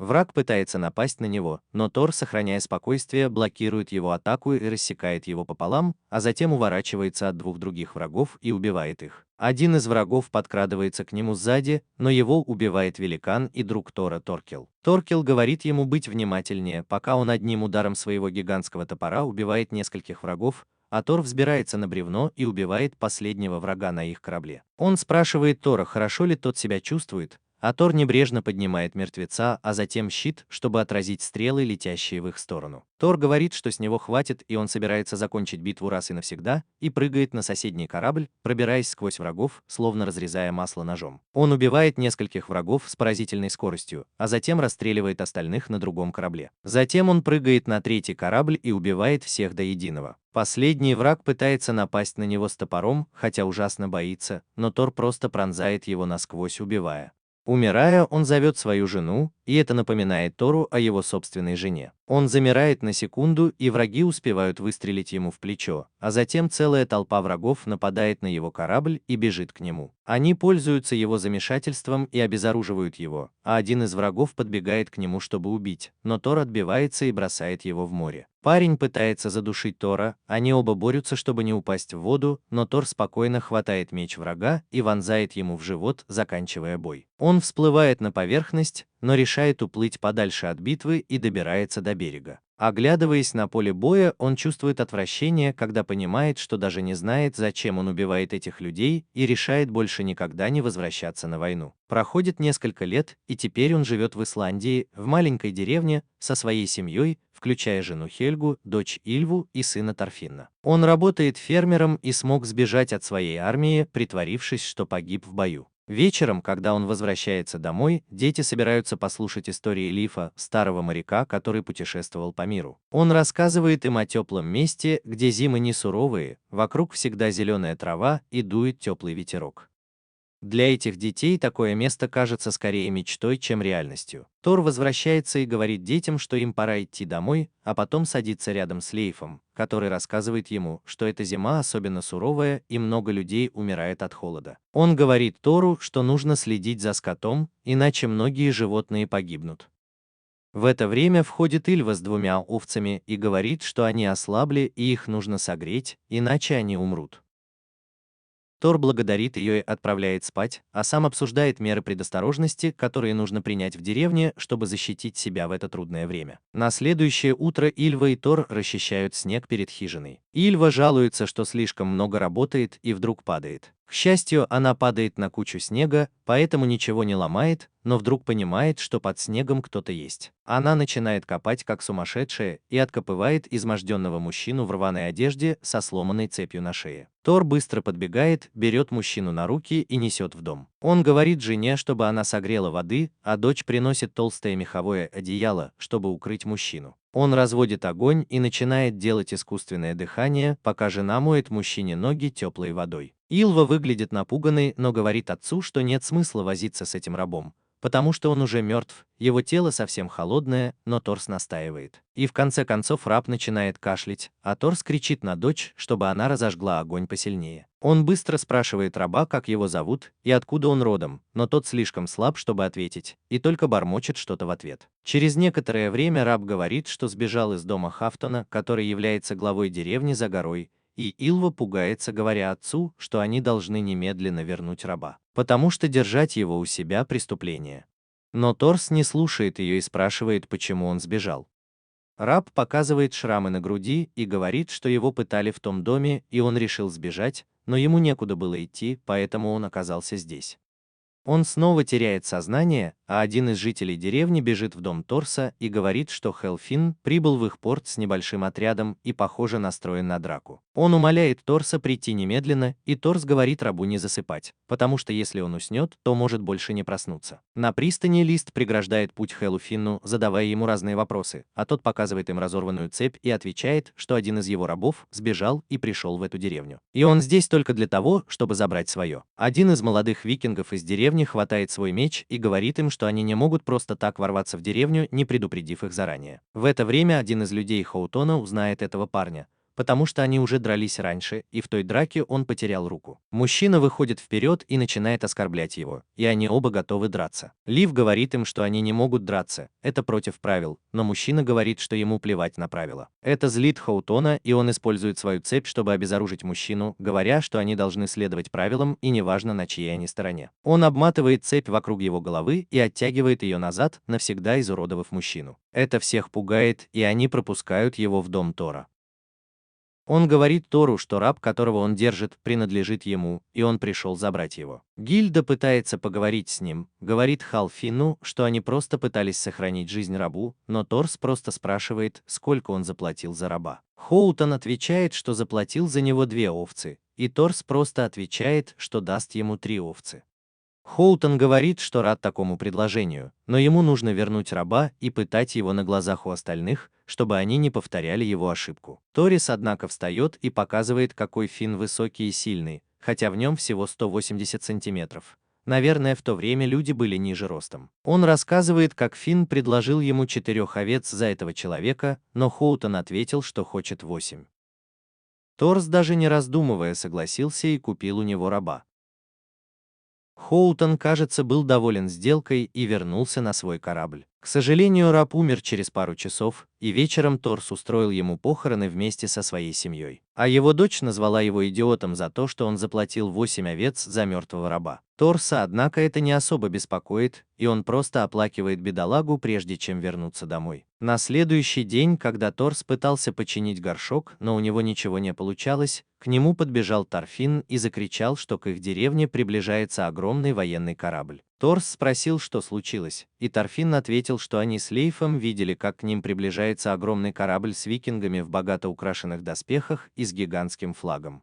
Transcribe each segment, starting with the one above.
Враг пытается напасть на него, но Тор, сохраняя спокойствие, блокирует его атаку и рассекает его пополам, а затем уворачивается от двух других врагов и убивает их. Один из врагов подкрадывается к нему сзади, но его убивает великан и друг Тора Торкел. Торкел говорит ему быть внимательнее, пока он одним ударом своего гигантского топора убивает нескольких врагов, а Тор взбирается на бревно и убивает последнего врага на их корабле. Он спрашивает Тора, хорошо ли тот себя чувствует, а Тор небрежно поднимает мертвеца, а затем щит, чтобы отразить стрелы, летящие в их сторону. Тор говорит, что с него хватит, и он собирается закончить битву раз и навсегда, и прыгает на соседний корабль, пробираясь сквозь врагов, словно разрезая масло ножом. Он убивает нескольких врагов с поразительной скоростью, а затем расстреливает остальных на другом корабле. Затем он прыгает на третий корабль и убивает всех до единого. Последний враг пытается напасть на него с топором, хотя ужасно боится, но Тор просто пронзает его насквозь, убивая. Умирая, он зовет свою жену, и это напоминает Тору о его собственной жене. Он замирает на секунду, и враги успевают выстрелить ему в плечо, а затем целая толпа врагов нападает на его корабль и бежит к нему. Они пользуются его замешательством и обезоруживают его, а один из врагов подбегает к нему, чтобы убить, но Тор отбивается и бросает его в море. Парень пытается задушить Тора, они оба борются, чтобы не упасть в воду, но Тор спокойно хватает меч врага и вонзает ему в живот, заканчивая бой. Он всплывает на поверхность, но решает уплыть подальше от битвы и добирается до берега. Оглядываясь на поле боя, он чувствует отвращение, когда понимает, что даже не знает, зачем он убивает этих людей, и решает больше никогда не возвращаться на войну. Проходит несколько лет, и теперь он живет в Исландии, в маленькой деревне, со своей семьей, включая жену Хельгу, дочь Ильву и сына Торфинна. Он работает фермером и смог сбежать от своей армии, притворившись, что погиб в бою. Вечером, когда он возвращается домой, дети собираются послушать истории Лифа, старого моряка, который путешествовал по миру. Он рассказывает им о теплом месте, где зимы не суровые, вокруг всегда зеленая трава и дует теплый ветерок. Для этих детей такое место кажется скорее мечтой, чем реальностью. Тор возвращается и говорит детям, что им пора идти домой, а потом садится рядом с Лейфом, который рассказывает ему, что эта зима особенно суровая и много людей умирает от холода. Он говорит Тору, что нужно следить за скотом, иначе многие животные погибнут. В это время входит Ильва с двумя овцами и говорит, что они ослабли и их нужно согреть, иначе они умрут. Тор благодарит ее и отправляет спать, а сам обсуждает меры предосторожности, которые нужно принять в деревне, чтобы защитить себя в это трудное время. На следующее утро Ильва и Тор расчищают снег перед хижиной. Ильва жалуется, что слишком много работает и вдруг падает. К счастью, она падает на кучу снега, поэтому ничего не ломает, но вдруг понимает, что под снегом кто-то есть. Она начинает копать как сумасшедшая и откопывает изможденного мужчину в рваной одежде со сломанной цепью на шее. Тор быстро подбегает, берет мужчину на руки и несет в дом. Он говорит жене, чтобы она согрела воды, а дочь приносит толстое меховое одеяло, чтобы укрыть мужчину. Он разводит огонь и начинает делать искусственное дыхание, пока жена моет мужчине ноги теплой водой. Илва выглядит напуганной, но говорит отцу, что нет смысла возиться с этим рабом, потому что он уже мертв, его тело совсем холодное, но Торс настаивает. И в конце концов раб начинает кашлять, а Торс кричит на дочь, чтобы она разожгла огонь посильнее. Он быстро спрашивает раба, как его зовут и откуда он родом, но тот слишком слаб, чтобы ответить, и только бормочет что-то в ответ. Через некоторое время раб говорит, что сбежал из дома Хафтона, который является главой деревни за горой, и Илва пугается, говоря отцу, что они должны немедленно вернуть раба, потому что держать его у себя преступление. Но Торс не слушает ее и спрашивает, почему он сбежал. Раб показывает шрамы на груди и говорит, что его пытали в том доме, и он решил сбежать, но ему некуда было идти, поэтому он оказался здесь. Он снова теряет сознание, а один из жителей деревни бежит в дом Торса и говорит, что Хелфин прибыл в их порт с небольшим отрядом и, похоже, настроен на драку. Он умоляет Торса прийти немедленно, и Торс говорит рабу не засыпать, потому что если он уснет, то может больше не проснуться. На пристани Лист преграждает путь Хелфину, задавая ему разные вопросы, а тот показывает им разорванную цепь и отвечает, что один из его рабов сбежал и пришел в эту деревню. И он здесь только для того, чтобы забрать свое. Один из молодых викингов из деревни хватает свой меч и говорит им, что они не могут просто так ворваться в деревню, не предупредив их заранее. В это время один из людей Хаутона узнает этого парня, потому что они уже дрались раньше, и в той драке он потерял руку. Мужчина выходит вперед и начинает оскорблять его, и они оба готовы драться. Лив говорит им, что они не могут драться, это против правил, но мужчина говорит, что ему плевать на правила. Это злит Хоутона, и он использует свою цепь, чтобы обезоружить мужчину, говоря, что они должны следовать правилам и неважно, на чьей они стороне. Он обматывает цепь вокруг его головы и оттягивает ее назад, навсегда изуродовав мужчину. Это всех пугает, и они пропускают его в дом Тора. Он говорит Тору, что раб, которого он держит, принадлежит ему, и он пришел забрать его. Гильда пытается поговорить с ним, говорит Халфину, что они просто пытались сохранить жизнь рабу, но Торс просто спрашивает, сколько он заплатил за раба. Хоутон отвечает, что заплатил за него 2 овцы, и Торс просто отвечает, что даст ему 3 овцы. Хоутон говорит, что рад такому предложению, но ему нужно вернуть раба и пытать его на глазах у остальных, чтобы они не повторяли его ошибку. Торис, однако, встает и показывает, какой Финн высокий и сильный, хотя в нем всего 180 сантиметров. Наверное, в то время люди были ниже ростом. Он рассказывает, как Финн предложил ему 4 овец за этого человека, но Хоутон ответил, что хочет 8. Торс, даже не раздумывая, согласился и купил у него раба. Хоутон, кажется, был доволен сделкой и вернулся на свой корабль. К сожалению, раб умер через пару часов, и вечером Торс устроил ему похороны вместе со своей семьей. А его дочь назвала его идиотом за то, что он заплатил 8 овец за мертвого раба. Торса, однако, это не особо беспокоит, и он просто оплакивает бедолагу, прежде чем вернуться домой. На следующий день, когда Торс пытался починить горшок, но у него ничего не получалось, к нему подбежал Тарфин и закричал, что к их деревне приближается огромный военный корабль. Торс спросил, что случилось, и Тарфин ответил, что они с Лейфом видели, как к ним приближается огромный корабль с викингами в богато украшенных доспехах и с гигантским флагом.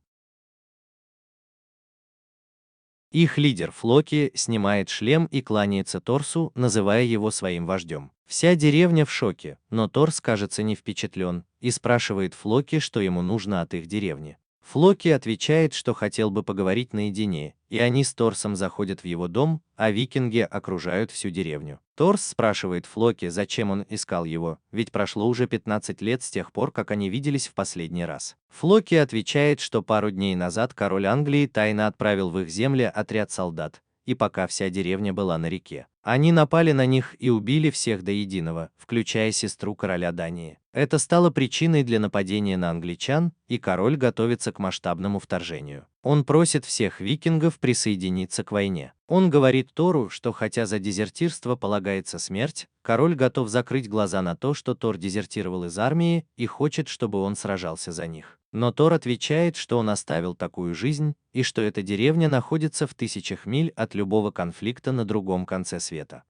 Их лидер Флоки снимает шлем и кланяется Торсу, называя его своим вождем. Вся деревня в шоке, но Торс, кажется, не впечатлен, и спрашивает Флоки, что ему нужно от их деревни. Флоки отвечает, что хотел бы поговорить наедине, и они с Торсом заходят в его дом, а викинги окружают всю деревню. Торс спрашивает Флоки, зачем он искал его, ведь прошло уже 15 лет с тех пор, как они виделись в последний раз. Флоки отвечает, что пару дней назад король Англии тайно отправил в их земли отряд солдат, и пока вся деревня была на реке, они напали на них и убили всех до единого, включая сестру короля Дании. Это стало причиной для нападения на англичан, и король готовится к масштабному вторжению. Он просит всех викингов присоединиться к войне. Он говорит Тору, что хотя за дезертирство полагается смерть, король готов закрыть глаза на то, что Тор дезертировал из армии и хочет, чтобы он сражался за них. Но Тор отвечает, что он оставил такую жизнь, и что эта деревня находится в 1000 миль от любого конфликта на другом конце света.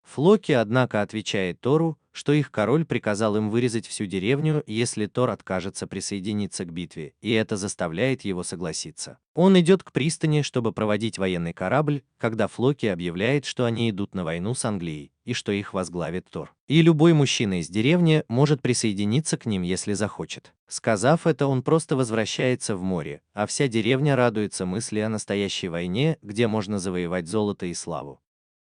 Флоки, однако, отвечает Тору, что их король приказал им вырезать всю деревню, если Тор откажется присоединиться к битве, и это заставляет его согласиться. Он идет к пристани, чтобы проводить военный корабль, когда Флоки объявляет, что они идут на войну с Англией, и что их возглавит Тор. И любой мужчина из деревни может присоединиться к ним, если захочет. Сказав это, он просто возвращается в море, а вся деревня радуется мысли о настоящей войне, где можно завоевать золото и славу.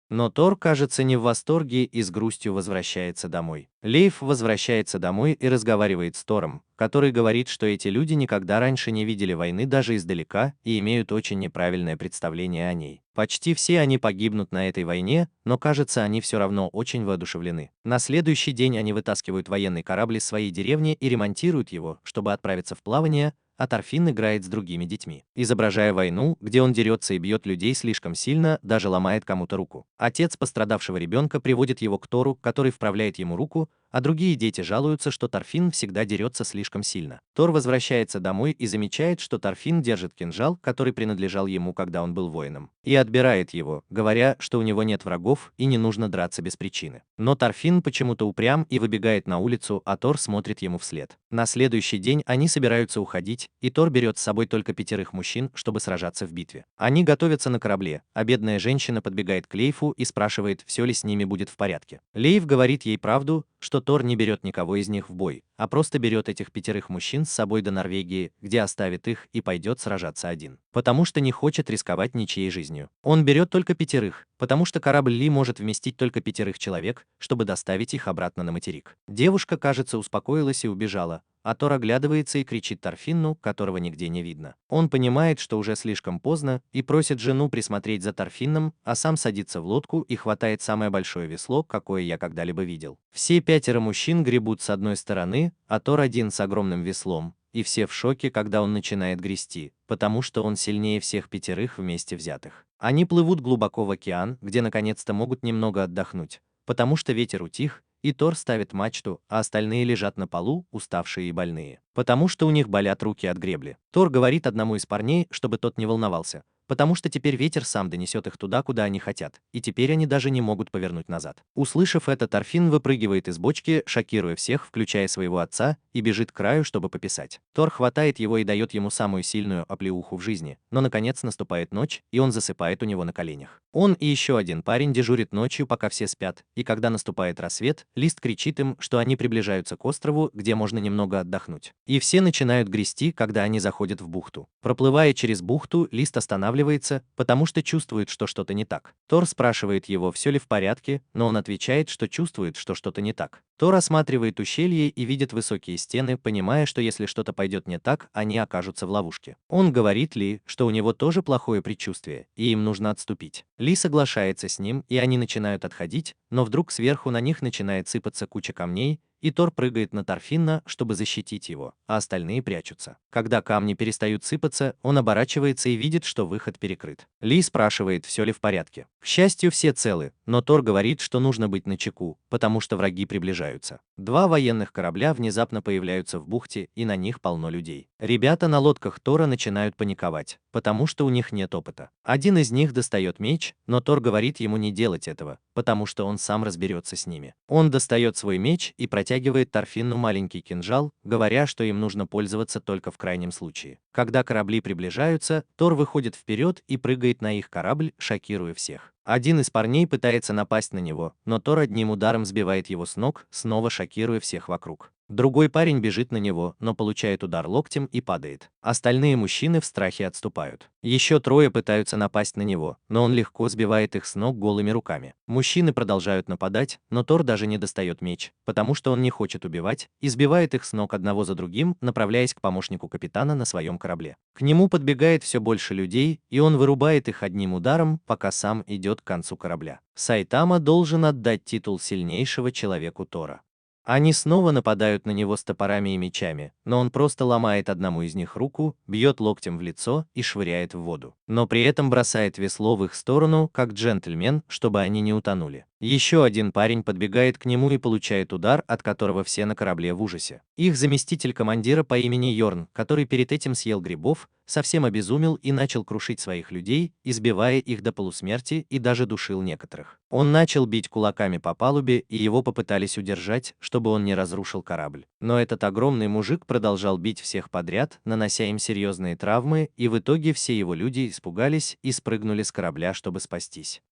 Но Тор, кажется, не в восторге и с грустью возвращается домой. Лейф возвращается домой и разговаривает с Тором, который говорит, что эти люди никогда раньше не видели войны даже издалека и имеют очень неправильное представление о ней. Почти все они погибнут на этой войне, но, кажется, они все равно очень воодушевлены. На следующий день они вытаскивают военный корабль из своей деревни и ремонтируют его, чтобы отправиться в плавание, а Тарфин играет с другими детьми, изображая войну, где он дерется и бьет людей слишком сильно, даже ломает кому-то руку. Отец пострадавшего ребенка приводит его к Тору, который вправляет ему руку, а другие дети жалуются, что Тарфин всегда дерется слишком сильно. Тор возвращается домой и замечает, что Тарфин держит кинжал, который принадлежал ему, когда он был воином, и отбирает его, говоря, что у него нет врагов и не нужно драться без причины. Но Тарфин почему-то упрям и выбегает на улицу, а Тор смотрит ему вслед. На следующий день они собираются уходить, и Тор берет с собой только 5 мужчин, чтобы сражаться в битве. Они готовятся на корабле, а бедная женщина подбегает к Лейфу и спрашивает, все ли с ними будет в порядке. Лейф говорит ей правду, что Тор не берет никого из них в бой, а просто берет этих 5 мужчин с собой до Норвегии, где оставит их и пойдет сражаться один. Потому что не хочет рисковать ничьей жизнью. Он берет только 5, потому что корабль Ли может вместить только 5 человек, чтобы доставить их обратно на материк. Девушка, кажется, успокоилась и убежала, а Тор оглядывается и кричит Торфинну, которого нигде не видно. Он понимает, что уже слишком поздно, и просит жену присмотреть за Торфинном, а сам садится в лодку и хватает самое большое весло, какое я когда-либо видел. Все 5 мужчин гребут с одной стороны, а Тор один с огромным веслом, и все в шоке, когда он начинает грести, потому что он сильнее всех 5 вместе взятых. Они плывут глубоко в океан, где наконец-то могут немного отдохнуть, потому что ветер утих, и Тор ставит мачту, а остальные лежат на полу, уставшие и больные, потому что у них болят руки от гребли. Тор говорит одному из парней, чтобы тот не волновался, потому что теперь ветер сам донесет их туда, куда они хотят, и теперь они даже не могут повернуть назад. Услышав это, Торфин выпрыгивает из бочки, шокируя всех, включая своего отца, и бежит к краю, чтобы пописать. Тор хватает его и дает ему самую сильную оплеуху в жизни, но наконец наступает ночь, и он засыпает у него на коленях. Он и еще один парень дежурит ночью, пока все спят, и когда наступает рассвет, Лист кричит им, что они приближаются к острову, где можно немного отдохнуть. И все начинают грести, когда они заходят в бухту. Проплывая через бухту, Лист останавливается, потому что чувствует, что что-то не так. Тор спрашивает его, все ли в порядке, но он отвечает, что чувствует, что что-то не так. Тор осматривает ущелье и видит высокие стены, понимая, что если что-то пойдет не так, они окажутся в ловушке. Он говорит Ли, что у него тоже плохое предчувствие, и им нужно отступить. Ли соглашается с ним, и они начинают отходить, но вдруг сверху на них начинает сыпаться куча камней, и Тор прыгает на Торфинна, чтобы защитить его, а остальные прячутся. Когда камни перестают сыпаться, он оборачивается и видит, что выход перекрыт. Ли спрашивает, все ли в порядке. К счастью, все целы, но Тор говорит, что нужно быть начеку, потому что враги приближаются. 2 военных корабля внезапно появляются в бухте, и на них полно людей. Ребята на лодках Тора начинают паниковать, потому что у них нет опыта. Один из них достает меч, но Тор говорит ему не делать этого, потому что он сам разберется с ними. Он достает свой меч и протягивает Торфинну маленький кинжал, говоря, что им нужно пользоваться только в крайнем случае. Когда корабли приближаются, Тор выходит вперед и прыгает на их корабль, шокируя всех. Один из парней пытается напасть на него, но Тор одним ударом сбивает его с ног, снова шокируя всех вокруг. Другой парень бежит на него, но получает удар локтем и падает. Остальные мужчины в страхе отступают. Еще 3 пытаются напасть на него, но он легко сбивает их с ног голыми руками. Мужчины продолжают нападать, но Тор даже не достает меч, потому что он не хочет убивать, и сбивает их с ног одного за другим, направляясь к помощнику капитана на своем корабле. К нему подбегает все больше людей, и он вырубает их одним ударом, пока сам идет к концу корабля. Сайтама должен отдать титул сильнейшего человеку Тора. Они снова нападают на него с топорами и мечами, но он просто ломает одному из них руку, бьет локтем в лицо и швыряет в воду. Но при этом бросает весло в их сторону, как джентльмен, чтобы они не утонули. Еще один парень подбегает к нему и получает удар, от которого все на корабле в ужасе. Их заместитель командира по имени Йорн, который перед этим съел грибов, совсем обезумел и начал крушить своих людей, избивая их до полусмерти и даже душил некоторых. Он начал бить кулаками по палубе, и его попытались удержать, чтобы он не разрушил корабль. Но этот огромный мужик продолжал бить всех подряд, нанося им серьезные травмы, и в итоге все его люди испугались и спрыгнули с корабля, чтобы спастись.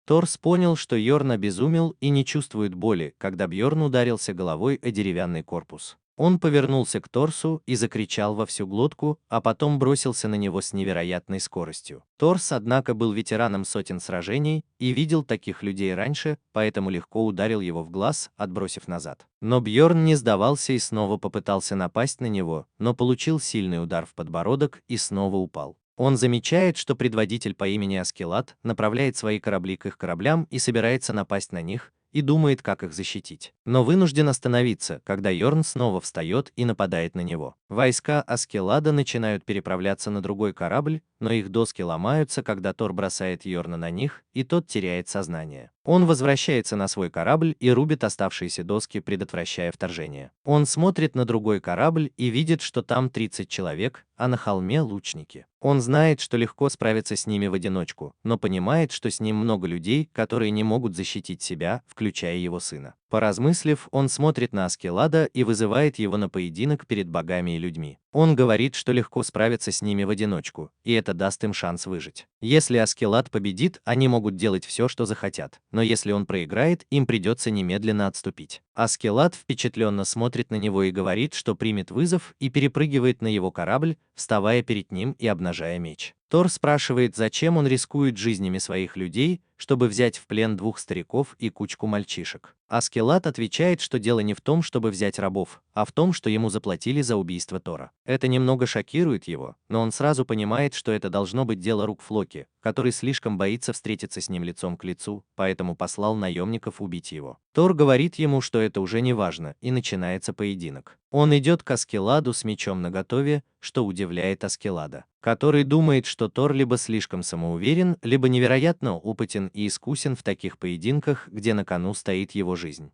Торс понял, что Йорн обезумел и не чувствует боли, когда Бьорн ударился головой о деревянный корпус. Он повернулся к Торсу и закричал во всю глотку, а потом бросился на него с невероятной скоростью. Торс, однако, был ветераном сотен сражений и видел таких людей раньше, поэтому легко ударил его в глаз, отбросив назад. Но Бьорн не сдавался и снова попытался напасть на него, но получил сильный удар в подбородок и снова упал. Он замечает, что предводитель по имени Аскелад направляет свои корабли к их кораблям и собирается напасть на них, и думает, как их защитить. Но вынужден остановиться, когда Йорн снова встает и нападает на него. Войска Аскелада начинают переправляться на другой корабль, но их доски ломаются, когда Тор бросает Йорна на них, и тот теряет сознание. Он возвращается на свой корабль и рубит оставшиеся доски, предотвращая вторжение. Он смотрит на другой корабль и видит, что там 30 человек, а на холме лучники. Он знает, что легко справиться с ними в одиночку, но понимает, что с ним много людей, которые не могут защитить себя, включая его сына. Поразмыслив, он смотрит на Аскелада и вызывает его на поединок перед богами и людьми. Он говорит, что легко справиться с ними в одиночку, и это даст им шанс выжить. Если Аскелад победит, они могут делать все, что захотят, но если он проиграет, им придется немедленно отступить. Аскелад впечатленно смотрит на него и говорит, что примет вызов, и перепрыгивает на его корабль, вставая перед ним и обнажая меч. Тор спрашивает, зачем он рискует жизнями своих людей, чтобы взять в плен двух стариков и кучку мальчишек. Аскелад отвечает, что дело не в том, чтобы взять рабов, а в том, что ему заплатили за убийство Тора. Это немного шокирует его, но он сразу понимает, что это должно быть дело рук Флоки, который слишком боится встретиться с ним лицом к лицу, поэтому послал наемников убить его. Тор говорит ему, что это уже не важно, и начинается поединок. Он идет к Аскеладу с мечом наготове, что удивляет Аскелада, который думает, что Тор либо слишком самоуверен, либо невероятно опытен и искусен в таких поединках, где на кону стоит его жизнь.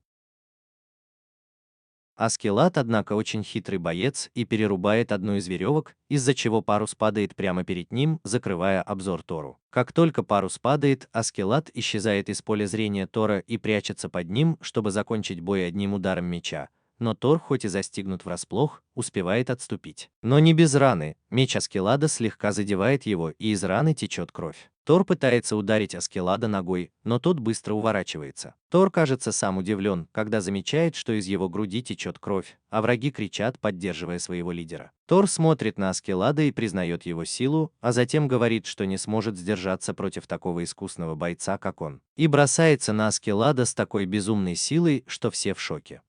Аскелад, однако, очень хитрый боец и перерубает одну из веревок, из-за чего парус падает прямо перед ним, закрывая обзор Тору. Как только парус падает, Аскелад исчезает из поля зрения Тора и прячется под ним, чтобы закончить бой одним ударом меча. Но Тор, хоть и застигнут врасплох, успевает отступить. Но не без раны, меч Аскелада слегка задевает его, и из раны течет кровь. Тор пытается ударить Аскелада ногой, но тот быстро уворачивается. Тор, кажется, сам удивлен, когда замечает, что из его груди течет кровь, а враги кричат, поддерживая своего лидера. Тор смотрит на Аскелада и признает его силу, а затем говорит, что не сможет сдержаться против такого искусного бойца, как он, и бросается на Аскелада с такой безумной силой, что все в шоке.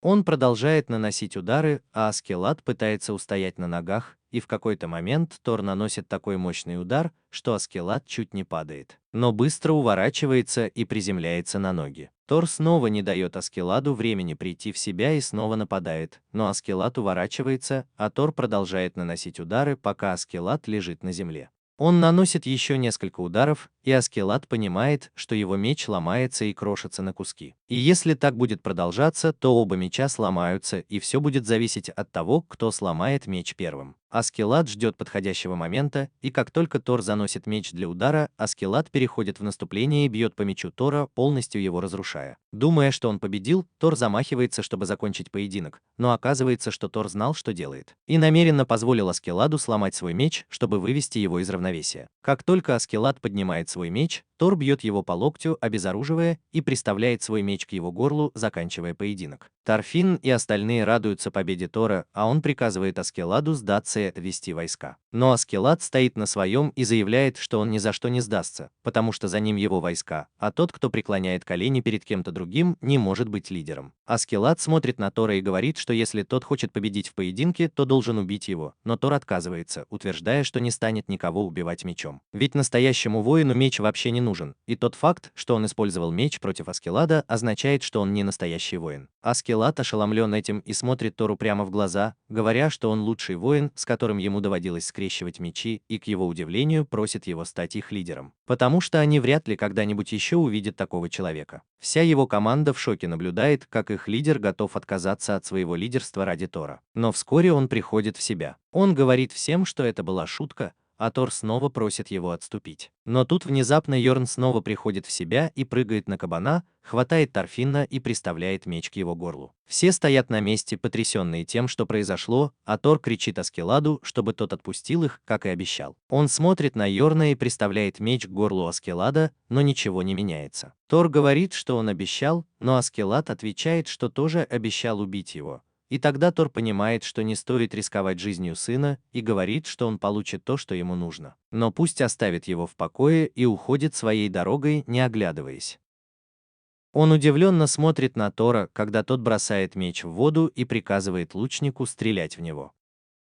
Он продолжает наносить удары, а Аскелад пытается устоять на ногах, и в какой-то момент Тор наносит такой мощный удар, что Аскелад чуть не падает, но быстро уворачивается и приземляется на ноги. Тор снова не дает Аскеладу времени прийти в себя и снова нападает, но Аскелад уворачивается, а Тор продолжает наносить удары, пока Аскелад лежит на земле. Он наносит еще несколько ударов, и Аскелад понимает, что его меч ломается и крошится на куски. И если так будет продолжаться, то оба меча сломаются, и все будет зависеть от того, кто сломает меч первым. Аскелад ждет подходящего момента, и как только Тор заносит меч для удара, Аскелад переходит в наступление и бьет по мечу Тора, полностью его разрушая. Думая, что он победил, Тор замахивается, чтобы закончить поединок, но оказывается, что Тор знал, что делает, и намеренно позволил Аскеладу сломать свой меч, чтобы вывести его из равновесия. Как только Аскелад поднимает свой меч, Тор бьет его по локтю, обезоруживая, и приставляет свой меч к его горлу, заканчивая поединок. Торфин и остальные радуются победе Тора, а он приказывает Аскеладу сдаться и отвести войска. Но Аскелад стоит на своем и заявляет, что он ни за что не сдастся, потому что за ним его войска, а тот, кто преклоняет колени перед кем-то другим, не может быть лидером. Аскелад смотрит на Тора и говорит, что если тот хочет победить в поединке, то должен убить его, но Тор отказывается, утверждая, что не станет никого убивать мечом. Ведь настоящему воину меч вообще не нужен, и тот факт, что он использовал меч против Аскелада, означает, что он не настоящий воин. Аскелад ошеломлен этим и смотрит Тору прямо в глаза, говоря, что он лучший воин, с которым ему доводилось скрещивать мечи, и, к его удивлению, просит его стать их лидером. Потому что они вряд ли когда-нибудь еще увидят такого человека. Вся его команда в шоке наблюдает, как их лидер готов отказаться от своего лидерства ради Тора. Но вскоре он приходит в себя. Он говорит всем, что это была шутка, а Тор снова просит его отступить. Но тут внезапно Йорн снова приходит в себя и прыгает на кабана, хватает Торфина и приставляет меч к его горлу. Все стоят на месте, потрясенные тем, что произошло, а Тор кричит Аскеладу, чтобы тот отпустил их, как и обещал. Он смотрит на Йорна и приставляет меч к горлу Аскелада, но ничего не меняется. Тор говорит, что он обещал, но Аскелад отвечает, что тоже обещал убить его. И тогда Тор понимает, что не стоит рисковать жизнью сына, и говорит, что он получит то, что ему нужно. Но пусть оставит его в покое и уходит своей дорогой, не оглядываясь. Он удивленно смотрит на Тора, когда тот бросает меч в воду и приказывает лучнику стрелять в него.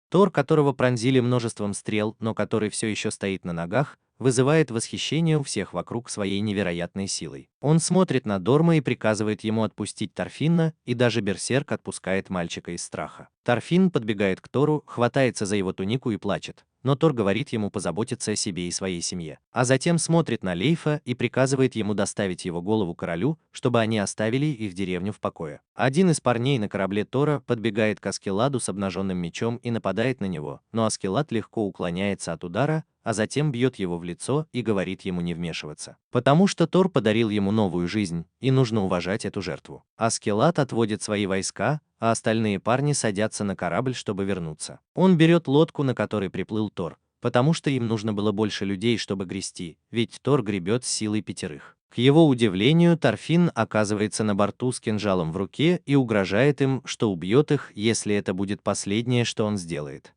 Тор, которого пронзили множеством стрел, но который все еще стоит на ногах, вызывает восхищение у всех вокруг своей невероятной силой. Он смотрит на Дорма и приказывает ему отпустить Торфина, и даже Берсерк отпускает мальчика из страха. Торфин подбегает к Тору, хватается за его тунику и плачет, но Тор говорит ему позаботиться о себе и своей семье. А затем смотрит на Лейфа и приказывает ему доставить его голову королю, чтобы они оставили их деревню в покое. Один из парней на корабле Тора подбегает к Аскеладу с обнаженным мечом и нападает на него, но Аскелад легко уклоняется от удара, а затем бьет его в лицо и говорит ему не вмешиваться. Потому что Тор подарил ему новую жизнь, и нужно уважать эту жертву. Аскелад отводит свои войска, а остальные парни садятся на корабль, чтобы вернуться. Он берет лодку, на которой приплыл Тор, потому что им нужно было больше людей, чтобы грести, ведь Тор гребет с силой 5. К его удивлению, Торфин оказывается на борту с кинжалом в руке и угрожает им, что убьет их, если это будет последнее, что он сделает.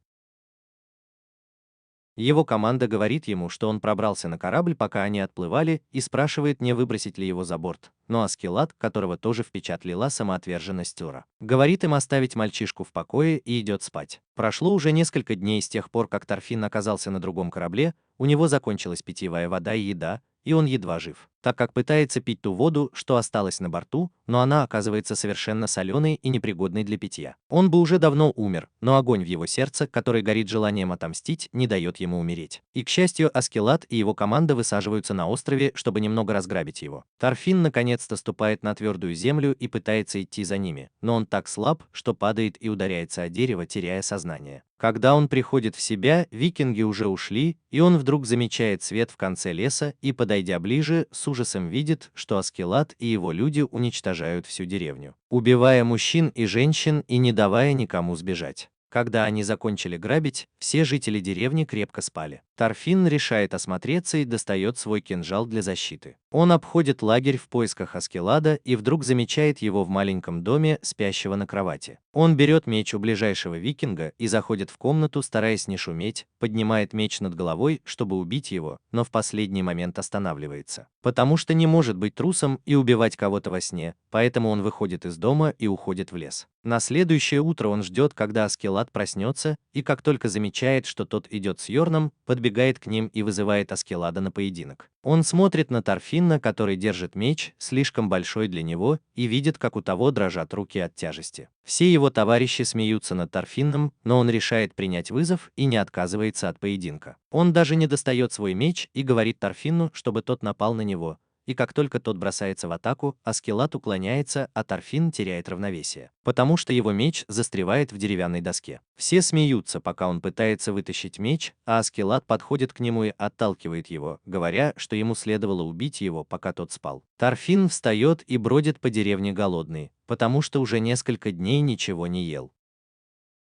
Его команда говорит ему, что он пробрался на корабль, пока они отплывали, и спрашивает, не выбросить ли его за борт. Но Аскелад, которого тоже впечатлила самоотверженность Тора, говорит им оставить мальчишку в покое и идет спать. Прошло уже несколько дней с тех пор, как Торфин оказался на другом корабле, у него закончилась питьевая вода и еда, и он едва жив, так как пытается пить ту воду, что осталась на борту, но она оказывается совершенно соленой и непригодной для питья. Он бы уже давно умер, но огонь в его сердце, который горит желанием отомстить, не дает ему умереть. И, к счастью, Аскелад и его команда высаживаются на острове, чтобы немного разграбить его. Торфин наконец-то ступает на твердую землю и пытается идти за ними, но он так слаб, что падает и ударяется о дерево, теряя сознание. Когда он приходит в себя, викинги уже ушли, и он вдруг замечает свет в конце леса и, подойдя ближе, с ужасом видит, что Аскелад и его люди уничтожают всю деревню, убивая мужчин и женщин и не давая никому сбежать. Когда они закончили грабить, все жители деревни крепко спали. Торфин решает осмотреться и достает свой кинжал для защиты. Он обходит лагерь в поисках Аскелада и вдруг замечает его в маленьком доме, спящего на кровати. Он берет меч у ближайшего викинга и заходит в комнату, стараясь не шуметь, поднимает меч над головой, чтобы убить его, но в последний момент останавливается. Потому что не может быть трусом и убивать кого-то во сне, поэтому он выходит из дома и уходит в лес. На следующее утро он ждет, когда Аскелад проснется, и как только замечает, что тот идет с Йорном, подбегает к ним и вызывает Аскелада на поединок. Он смотрит на Торфинна, который держит меч, слишком большой для него, и видит, как у того дрожат руки от тяжести. Все его товарищи смеются над Торфинном, но он решает принять вызов и не отказывается от поединка. Он даже не достает свой меч и говорит Торфинну, чтобы тот напал на него. И как только тот бросается в атаку, Аскелад уклоняется, а Торфин теряет равновесие, потому что его меч застревает в деревянной доске. Все смеются, пока он пытается вытащить меч, а Аскелад подходит к нему и отталкивает его, говоря, что ему следовало убить его, пока тот спал. Торфин встает и бродит по деревне голодный, потому что уже несколько дней ничего не ел.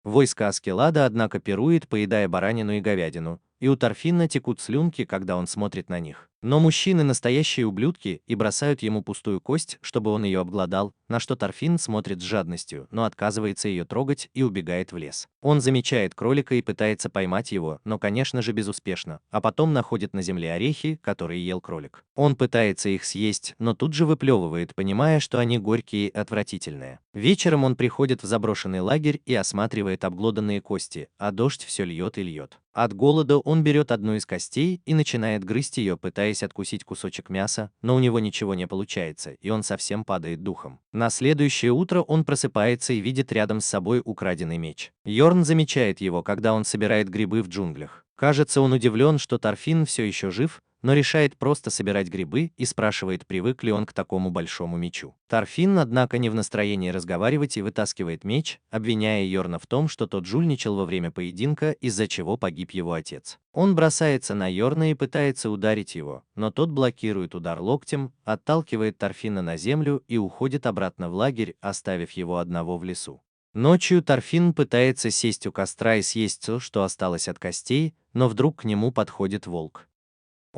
Войско Аскелада, однако, пирует, поедая баранину и говядину, и у Торфинна текут слюнки, когда он смотрит на них. Но мужчины настоящие ублюдки и бросают ему пустую кость, чтобы он ее обглодал, на что Торфин смотрит с жадностью, но отказывается ее трогать и убегает в лес. Он замечает кролика и пытается поймать его, но, конечно же, безуспешно, а потом находит на земле орехи, которые ел кролик. Он пытается их съесть, но тут же выплевывает, понимая, что они горькие и отвратительные. Вечером он приходит в заброшенный лагерь и осматривает обглоданные кости, а дождь все льет и льет. От голода он берет одну из костей и начинает грызть ее, пытаясь откусить кусочек мяса, но у него ничего не получается, и он совсем падает духом. На следующее утро он просыпается и видит рядом с собой украденный меч. Йорн замечает его, когда он собирает грибы в джунглях. Кажется, он удивлен, что Торфин все еще жив, но решает просто собирать грибы и спрашивает, привык ли он к такому большому мечу. Торфин, однако, не в настроении разговаривать и вытаскивает меч, обвиняя Йорна в том, что тот жульничал во время поединка, из-за чего погиб его отец. Он бросается на Йорна и пытается ударить его, но тот блокирует удар локтем, отталкивает Торфина на землю и уходит обратно в лагерь, оставив его одного в лесу. Ночью Торфин пытается сесть у костра и съесть то, что осталось от костей, но вдруг к нему подходит волк.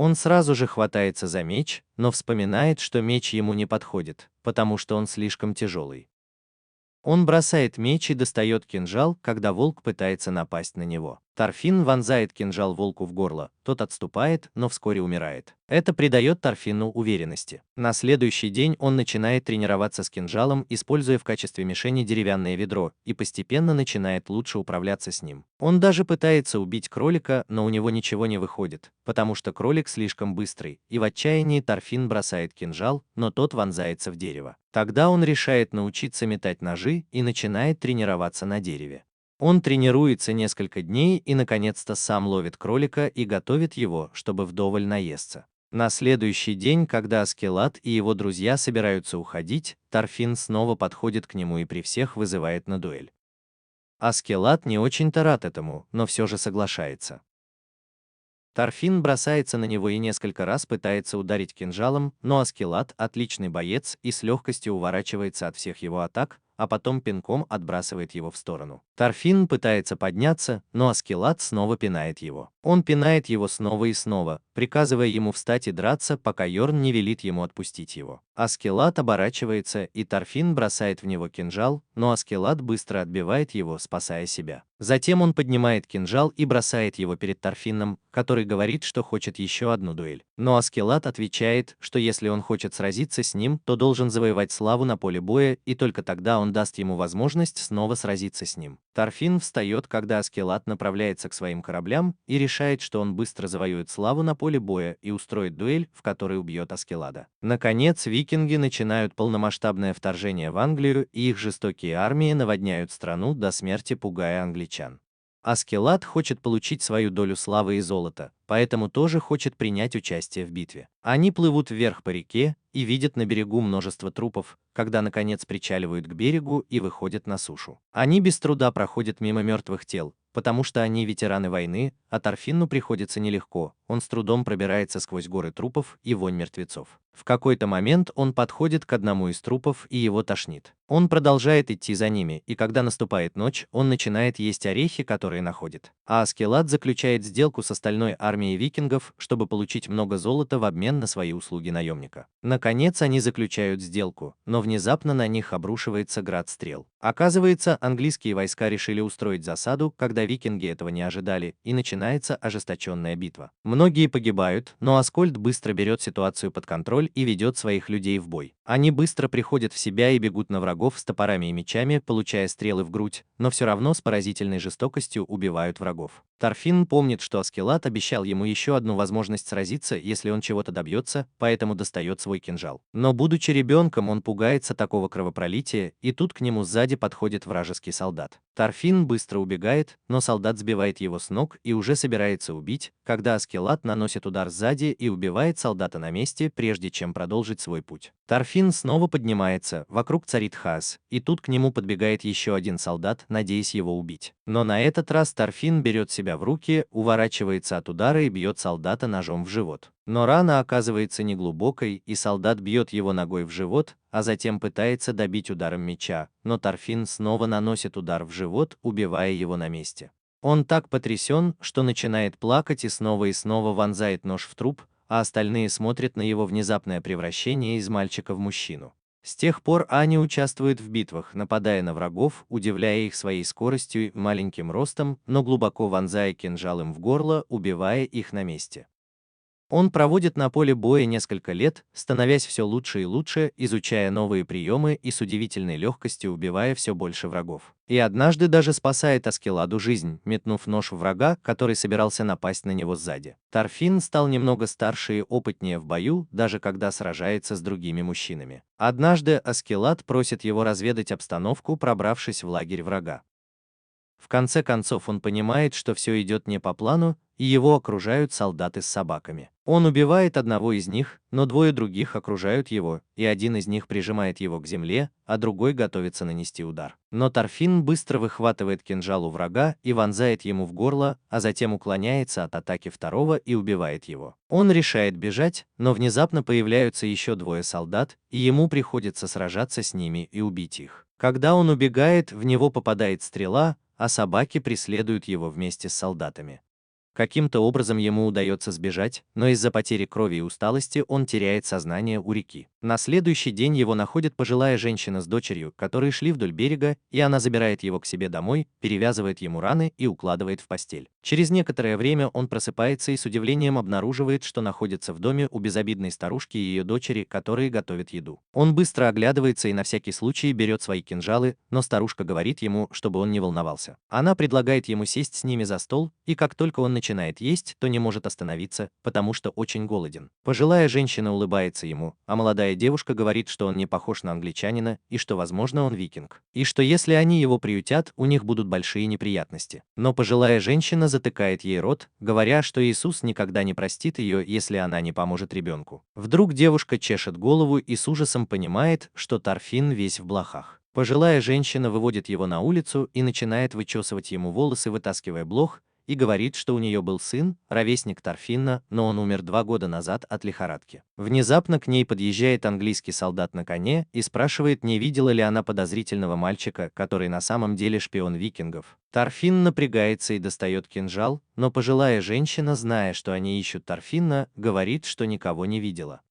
Он сразу же хватается за меч, но вспоминает, что меч ему не подходит, потому что он слишком тяжелый. Он бросает меч и достает кинжал, когда волк пытается напасть на него. Торфин вонзает кинжал волку в горло, тот отступает, но вскоре умирает. Это придает Торфину уверенности. На следующий день он начинает тренироваться с кинжалом, используя в качестве мишени деревянное ведро, и постепенно начинает лучше управляться с ним. Он даже пытается убить кролика, но у него ничего не выходит, потому что кролик слишком быстрый, и в отчаянии Торфин бросает кинжал, но тот вонзается в дерево. Тогда он решает научиться метать ножи и начинает тренироваться на дереве. Он тренируется несколько дней и наконец-то сам ловит кролика и готовит его, чтобы вдоволь наесться. На следующий день, когда Аскелад и его друзья собираются уходить, Торфин снова подходит к нему и при всех вызывает на дуэль. Аскелад не очень-то рад этому, но все же соглашается. Торфин бросается на него и несколько раз пытается ударить кинжалом, но Аскелад отличный боец и с легкостью уворачивается от всех его атак, а потом пинком отбрасывает его в сторону. Торфин пытается подняться, но Аскелад снова пинает его. Он пинает его снова и снова, приказывая ему встать и драться, пока Йорн не велит ему отпустить его. Аскелад оборачивается, и Торфин бросает в него кинжал, но Аскелад быстро отбивает его, спасая себя. Затем он поднимает кинжал и бросает его перед Торфином, который говорит, что хочет еще одну дуэль. Но Аскелад отвечает, что если он хочет сразиться с ним, то должен завоевать славу на поле боя, и только тогда он даст ему возможность снова сразиться с ним. Торфин встает, когда Аскелад направляется к своим кораблям, и решает, что он быстро завоюет славу на поле боя и устроит дуэль, в которой убьет Аскелада. Наконец, викинги начинают полномасштабное вторжение в Англию, и их жестокие армии наводняют страну до смерти, пугая англичан. Аскелад хочет получить свою долю славы и золота, поэтому тоже хочет принять участие в битве. Они плывут вверх по реке и видят на берегу множество трупов, когда наконец причаливают к берегу и выходят на сушу. Они без труда проходят мимо мертвых тел, потому что они ветераны войны, а Торфину приходится нелегко, он с трудом пробирается сквозь горы трупов и вонь мертвецов. В какой-то момент он подходит к одному из трупов и его тошнит. Он продолжает идти за ними, и когда наступает ночь, он начинает есть орехи, которые находит. А Аскелад заключает сделку с остальной армией викингов, чтобы получить много золота в обмен на свои услуги наемника. Наконец они заключают сделку, но внезапно на них обрушивается град стрел. Оказывается, английские войска решили устроить засаду, когда викинги этого не ожидали, и начинается ожесточенная битва. Многие погибают, но Аскольд быстро берет ситуацию под контроль и ведет своих людей в бой. Они быстро приходят в себя и бегут на врагов с топорами и мечами, получая стрелы в грудь, но все равно с поразительной жестокостью убивают врагов. Торфин помнит, что Аскелад обещал ему еще одну возможность сразиться, если он чего-то добьется, поэтому достает свой кинжал. Но будучи ребенком, он пугается такого кровопролития, и тут к нему сзади подходит вражеский солдат. Торфин быстро убегает, но солдат сбивает его с ног и уже собирается убить, когда Аскелад наносит удар сзади и убивает солдата на месте, прежде чем продолжить свой путь. Торфин снова поднимается, вокруг царит хаос, и тут к нему подбегает еще один солдат, надеясь его убить. Но на этот раз Торфин берет себя в руки, уворачивается от удара и бьет солдата ножом в живот. Но рана оказывается неглубокой, и солдат бьет его ногой в живот, а затем пытается добить ударом меча, но Торфин снова наносит удар в живот, убивая его на месте. Он так потрясен, что начинает плакать и снова вонзает нож в труп, а остальные смотрят на его внезапное превращение из мальчика в мужчину. С тех пор Ани участвует в битвах, нападая на врагов, удивляя их своей скоростью и маленьким ростом, но глубоко вонзая кинжал им в горло, убивая их на месте. Он проводит на поле боя несколько лет, становясь все лучше и лучше, изучая новые приемы и с удивительной легкостью убивая все больше врагов. И однажды даже спасает Аскеладу жизнь, метнув нож в врага, который собирался напасть на него сзади. Торфин стал немного старше и опытнее в бою, даже когда сражается с другими мужчинами. Однажды Аскелад просит его разведать обстановку, пробравшись в лагерь врага. В конце концов он понимает, что все идет не по плану, и его окружают солдаты с собаками. Он убивает одного из них, но двое других окружают его, и один из них прижимает его к земле, а другой готовится нанести удар. Но Торфин быстро выхватывает кинжал у врага и вонзает ему в горло, а затем уклоняется от атаки второго и убивает его. Он решает бежать, но внезапно появляются еще двое солдат, и ему приходится сражаться с ними и убить их. Когда он убегает, в него попадает стрела, а собаки преследуют его вместе с солдатами. Каким-то образом ему удается сбежать, но из-за потери крови и усталости он теряет сознание у реки. На следующий день его находит пожилая женщина с дочерью, которые шли вдоль берега, и она забирает его к себе домой, перевязывает ему раны и укладывает в постель. Через некоторое время он просыпается и с удивлением обнаруживает, что находится в доме у безобидной старушки и ее дочери, которые готовят еду. Он быстро оглядывается и на всякий случай берет свои кинжалы, но старушка говорит ему, чтобы он не волновался. Она предлагает ему сесть с ними за стол, и как только он начинает есть, то не может остановиться, потому что очень голоден. Пожилая женщина улыбается ему, а молодая девушка говорит, что он не похож на англичанина и что, возможно, он викинг. И что если они его приютят, у них будут большие неприятности. Но пожилая женщина затыкает ей рот, говоря, что Иисус никогда не простит ее, если она не поможет ребенку. Вдруг девушка чешет голову и с ужасом понимает, что Торфин весь в блохах. Пожилая женщина выводит его на улицу и начинает вычесывать ему волосы, вытаскивая блох, и говорит, что у нее был сын, ровесник Торфинна, но он умер 2 года назад от лихорадки. Внезапно к ней подъезжает английский солдат на коне и спрашивает, не видела ли она подозрительного мальчика, который на самом деле шпион викингов. Торфин напрягается и достает кинжал, но пожилая женщина, зная, что они ищут Торфинна, говорит, что никого не видела.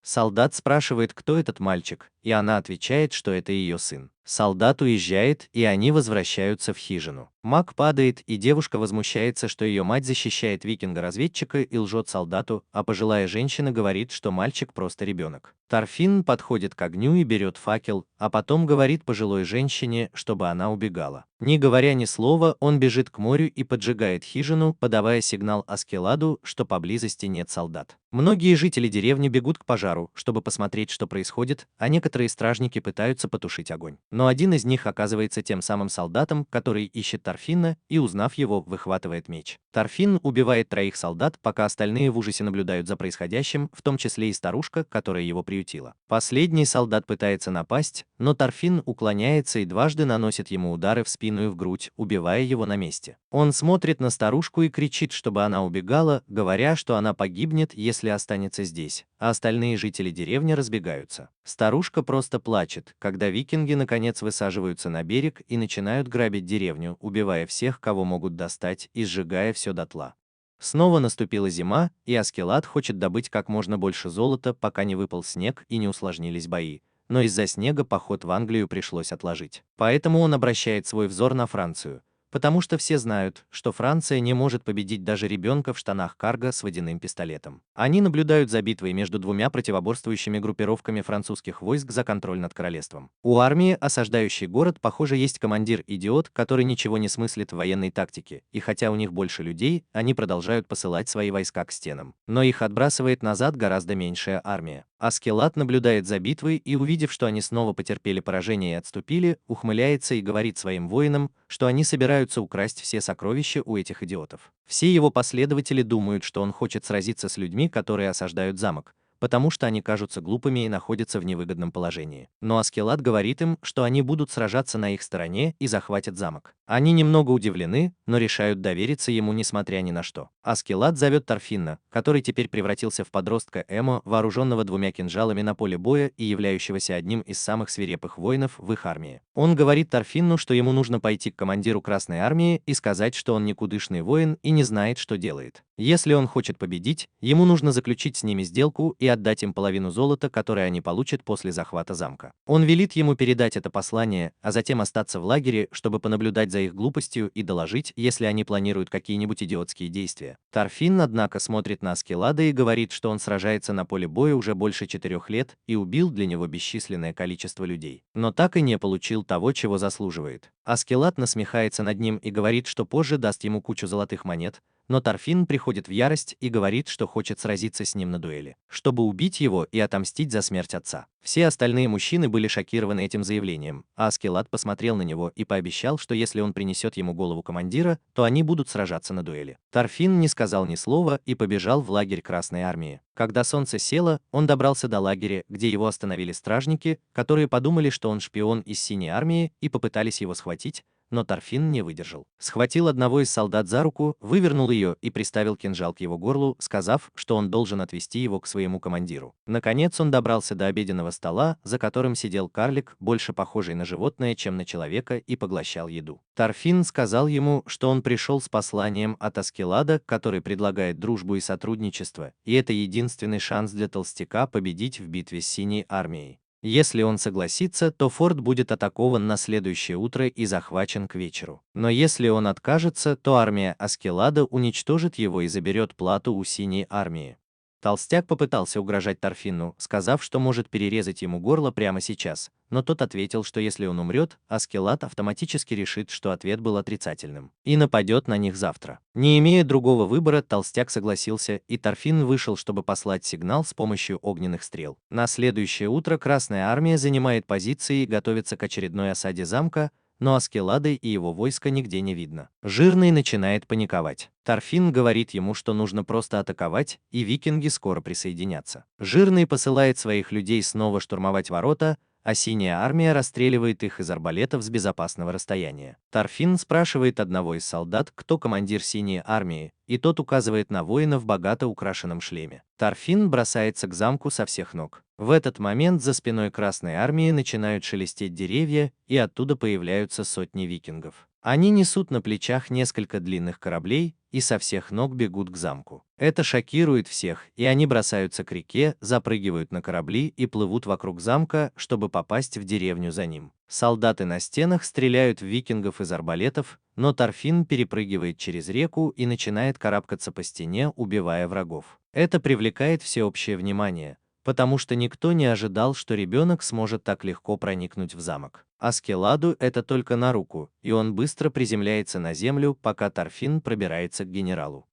Солдат спрашивает, кто этот мальчик, и она отвечает, что это ее сын. Солдат уезжает, и они возвращаются в хижину. Маг падает, и девушка возмущается, что ее мать защищает викинга-разведчика и лжет солдату, а пожилая женщина говорит, что мальчик просто ребенок. Торфин подходит к огню и берет факел, а потом говорит пожилой женщине, чтобы она убегала. Не говоря ни слова, он бежит к морю и поджигает хижину, подавая сигнал Аскеладу, что поблизости нет солдат. Многие жители деревни бегут к пожару, чтобы посмотреть, что происходит, а некоторые стражники пытаются потушить огонь. Но один из них оказывается тем самым солдатом, который ищет Торфинна, и, узнав его, выхватывает меч. Торфин убивает 3 солдат, пока остальные в ужасе наблюдают за происходящим, в том числе и старушка, которая его приютила. Последний солдат пытается напасть, но Торфин уклоняется и дважды наносит ему удары в спину и в грудь, убивая его на месте. Он смотрит на старушку и кричит, чтобы она убегала, говоря, что она погибнет, если останется здесь, а остальные жители деревни разбегаются. Старушка просто плачет, когда викинги наконец высаживаются на берег и начинают грабить деревню, убивая всех, кого могут достать, и сжигая все дотла. Снова наступила зима, и Аскелад хочет добыть как можно больше золота, пока не выпал снег и не усложнились бои. Но из-за снега поход в Англию пришлось отложить. Поэтому он обращает свой взор на Францию, потому что все знают, что Франция не может победить даже ребенка в штанах карго с водяным пистолетом. Они наблюдают за битвой между 2 противоборствующими группировками французских войск за контроль над королевством. У армии, осаждающей город, похоже, есть командир-идиот, который ничего не смыслит в военной тактике, и хотя у них больше людей, они продолжают посылать свои войска к стенам. Но их отбрасывает назад гораздо меньшая армия. Аскелад наблюдает за битвой и, увидев, что они снова потерпели поражение и отступили, ухмыляется и говорит своим воинам, что они собираются украсть все сокровища у этих идиотов. Все его последователи думают, что он хочет сразиться с людьми, которые осаждают замок, потому что они кажутся глупыми и находятся в невыгодном положении. Но Аскелад говорит им, что они будут сражаться на их стороне и захватят замок. Они немного удивлены, но решают довериться ему несмотря ни на что. Аскелад зовет Торфинна, который теперь превратился в подростка Эмо, вооруженного 2 кинжалами на поле боя и являющегося одним из самых свирепых воинов в их армии. Он говорит Торфинну, что ему нужно пойти к командиру Красной армии и сказать, что он никудышный воин и не знает, что делает. Если он хочет победить, ему нужно заключить с ними сделку и отдать им половину золота, которое они получат после захвата замка. Он велит ему передать это послание, а затем остаться в лагере, чтобы понаблюдать за их глупостью и доложить, если они планируют какие-нибудь идиотские действия. Торфин, однако, смотрит на Аскелада и говорит, что он сражается на поле боя уже больше 4 лет и убил для него бесчисленное количество людей, но так и не получил того, чего заслуживает. Аскелад насмехается над ним и говорит, что позже даст ему кучу золотых монет, но Торфин приходит в ярость и говорит, что хочет сразиться с ним на дуэли, чтобы убить его и отомстить за смерть отца. Все остальные мужчины были шокированы этим заявлением, а Аскелад посмотрел на него и пообещал, что если он принесет ему голову командира, то они будут сражаться на дуэли. Торфин не сказал ни слова и побежал в лагерь Красной армии. Когда солнце село, он добрался до лагеря, где его остановили стражники, которые подумали, что он шпион из Синей армии, и попытались его схватить, но Торфин не выдержал. Схватил одного из солдат за руку, вывернул ее и приставил кинжал к его горлу, сказав, что он должен отвести его к своему командиру. Наконец он добрался до обеденного стола, за которым сидел карлик, больше похожий на животное, чем на человека, и поглощал еду. Торфин сказал ему, что он пришел с посланием от Аскелада, который предлагает дружбу и сотрудничество, и это единственный шанс для толстяка победить в битве с Синей армией. Если он согласится, то форт будет атакован на следующее утро и захвачен к вечеру. Но если он откажется, то армия Аскелада уничтожит его и заберет плату у Синей армии. Толстяк попытался угрожать Торфину, сказав, что может перерезать ему горло прямо сейчас, но тот ответил, что если он умрет, Аскелад автоматически решит, что ответ был отрицательным, и нападет на них завтра. Не имея другого выбора, толстяк согласился, и Торфин вышел, чтобы послать сигнал с помощью огненных стрел. На следующее утро Красная армия занимает позиции и готовится к очередной осаде замка, но Аскелада и его войска нигде не видно. Жирный начинает паниковать. Торфин говорит ему, что нужно просто атаковать, и викинги скоро присоединятся. Жирный посылает своих людей снова штурмовать ворота, а синяя армия расстреливает их из арбалетов с безопасного расстояния. Торфин спрашивает одного из солдат, кто командир синей армии, и тот указывает на воина в богато украшенном шлеме. Торфин бросается к замку со всех ног. В этот момент за спиной Красной армии начинают шелестеть деревья, и оттуда появляются сотни викингов. Они несут на плечах несколько длинных кораблей и со всех ног бегут к замку. Это шокирует всех, и они бросаются к реке, запрыгивают на корабли и плывут вокруг замка, чтобы попасть в деревню за ним. Солдаты на стенах стреляют в викингов из арбалетов, но Торфин перепрыгивает через реку и начинает карабкаться по стене, убивая врагов. Это привлекает всеобщее внимание, потому что никто не ожидал, что ребенок сможет так легко проникнуть в замок. Аскеладу это только на руку, и он быстро приземляется на землю, пока Торфин пробирается к генералу.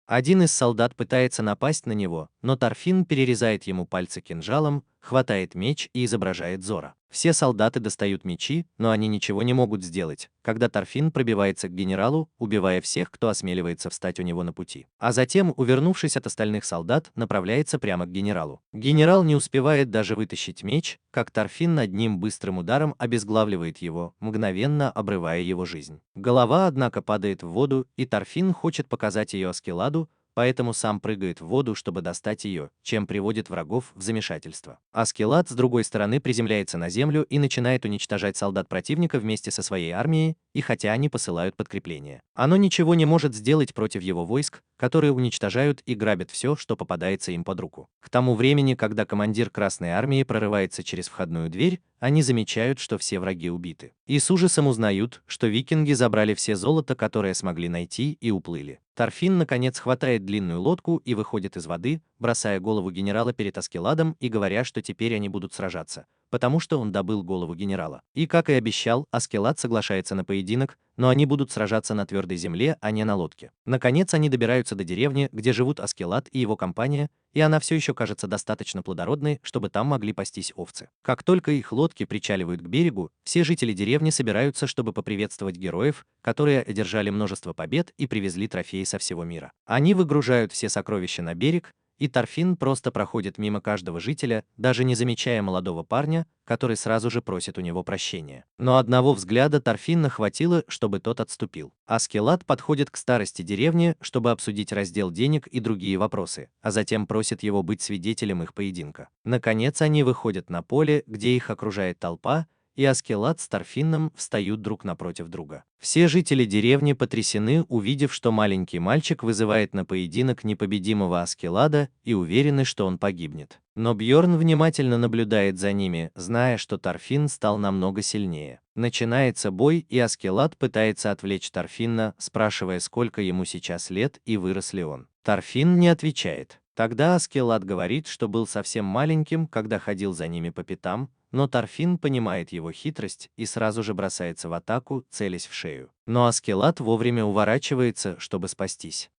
Один из солдат пытается напасть на него, но Торфин перерезает ему пальцы кинжалом, хватает меч и изображает Зора. Все солдаты достают мечи, но они ничего не могут сделать, когда Торфин пробивается к генералу, убивая всех, кто осмеливается встать у него на пути. А затем, увернувшись от остальных солдат, направляется прямо к генералу. Генерал не успевает даже вытащить меч, как Торфин над ним быстрым ударом обезглавливает его, мгновенно обрывая его жизнь. Голова, однако, падает в воду, и Торфин хочет показать ее Аскеладу, поэтому сам прыгает в воду, чтобы достать ее, чем приводит врагов в замешательство. Аскелад с другой стороны приземляется на землю и начинает уничтожать солдат противника вместе со своей армией, и хотя они посылают подкрепление, оно ничего не может сделать против его войск, которые уничтожают и грабят все, что попадается им под руку. К тому времени, когда командир Красной армии прорывается через входную дверь, они замечают, что все враги убиты. И с ужасом узнают, что викинги забрали все золото, которое смогли найти, и уплыли. Торфин, наконец, хватает длинную лодку и выходит из воды, бросая голову генерала перед Аскеладом и говоря, что теперь они будут сражаться, потому что он добыл голову генерала. И, как и обещал, Аскелад соглашается на поединок, но они будут сражаться на твердой земле, а не на лодке. Наконец, они добираются до деревни, где живут Аскелад и его компания, и она все еще кажется достаточно плодородной, чтобы там могли пастись овцы. Как только их лодки причаливают к берегу, все жители деревни собираются, чтобы поприветствовать героев, которые одержали множество побед и привезли трофеи со всего мира. Они выгружают все сокровища на берег, и Торфин просто проходит мимо каждого жителя, даже не замечая молодого парня, который сразу же просит у него прощения. Но одного взгляда Торфина хватило, чтобы тот отступил. Аскелад подходит к старости деревни, чтобы обсудить раздел денег и другие вопросы, а затем просит его быть свидетелем их поединка. Наконец они выходят на поле, где их окружает толпа, и Аскелад с Торфином встают друг напротив друга. Все жители деревни потрясены, увидев, что маленький мальчик вызывает на поединок непобедимого Аскелада, и уверены, что он погибнет. Но Бьорн внимательно наблюдает за ними, зная, что Торфин стал намного сильнее. Начинается бой, и Аскелад пытается отвлечь Торфина, спрашивая, сколько ему сейчас лет и вырос ли он. Торфин не отвечает. Тогда Аскелад говорит, что был совсем маленьким, когда ходил за ними по пятам, но Торфин понимает его хитрость и сразу же бросается в атаку, целясь в шею. Но Аскелад вовремя уворачивается, чтобы спастись.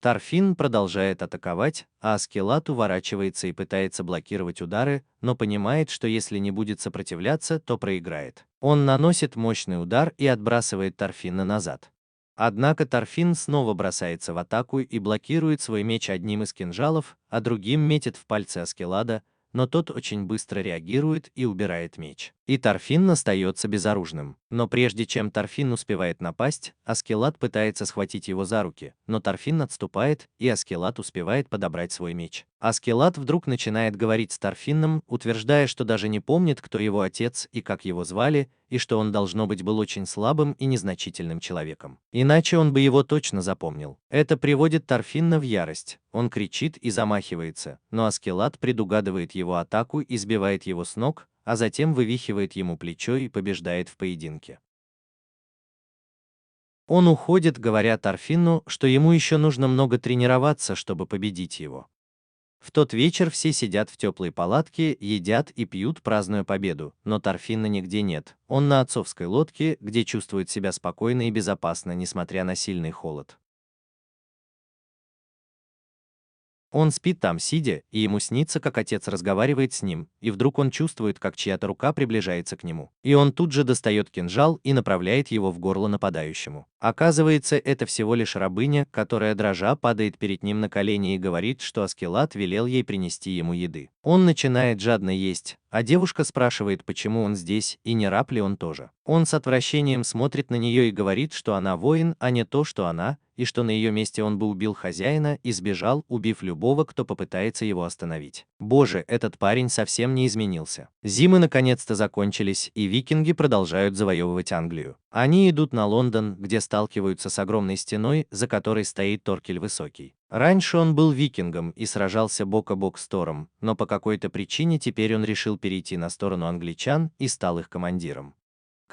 Торфин продолжает атаковать, а Аскелад уворачивается и пытается блокировать удары, но понимает, что если не будет сопротивляться, то проиграет. Он наносит мощный удар и отбрасывает Торфина назад. Однако Торфин снова бросается в атаку и блокирует свой меч одним из кинжалов, а другим метит в пальцы Аскелада, но тот очень быстро реагирует и убирает меч. И Торфин остается безоружным. Но прежде чем Торфин успевает напасть, Аскелад пытается схватить его за руки, но Торфин отступает, и Аскелад успевает подобрать свой меч. Аскелад вдруг начинает говорить с Торфином, утверждая, что даже не помнит, кто его отец и как его звали, и что он, должно быть, был очень слабым и незначительным человеком. Иначе он бы его точно запомнил. Это приводит Торфина в ярость. Он кричит и замахивается, но Аскелад предугадывает его атаку и сбивает его с ног, а затем вывихивает ему плечо и побеждает в поединке. Он уходит, говоря Торфину, что ему еще нужно много тренироваться, чтобы победить его. В тот вечер все сидят в теплой палатке, едят и пьют, празднуя победу, но Торфина нигде нет. Он на отцовской лодке, где чувствует себя спокойно и безопасно, несмотря на сильный холод. Он спит там сидя, и ему снится, как отец разговаривает с ним, и вдруг он чувствует, как чья-то рука приближается к нему. И он тут же достает кинжал и направляет его в горло нападающему. Оказывается, это всего лишь рабыня, которая дрожа падает перед ним на колени и говорит, что Аскелат велел ей принести ему еды. Он начинает жадно есть, а девушка спрашивает, почему он здесь, и не раб ли он тоже. Он с отвращением смотрит на нее и говорит, что она воин, а не то, что она, и что на ее месте он бы убил хозяина и сбежал, убив любого, кто попытается его остановить. Боже, этот парень совсем не изменился. Зимы наконец-то закончились, и викинги продолжают завоевывать Англию. Они идут на Лондон, где сталкиваются с огромной стеной, за которой стоит Торкель Высокий. Раньше он был викингом и сражался бок о бок с Тором, но по какой-то причине теперь он решил перейти на сторону англичан и стал их командиром.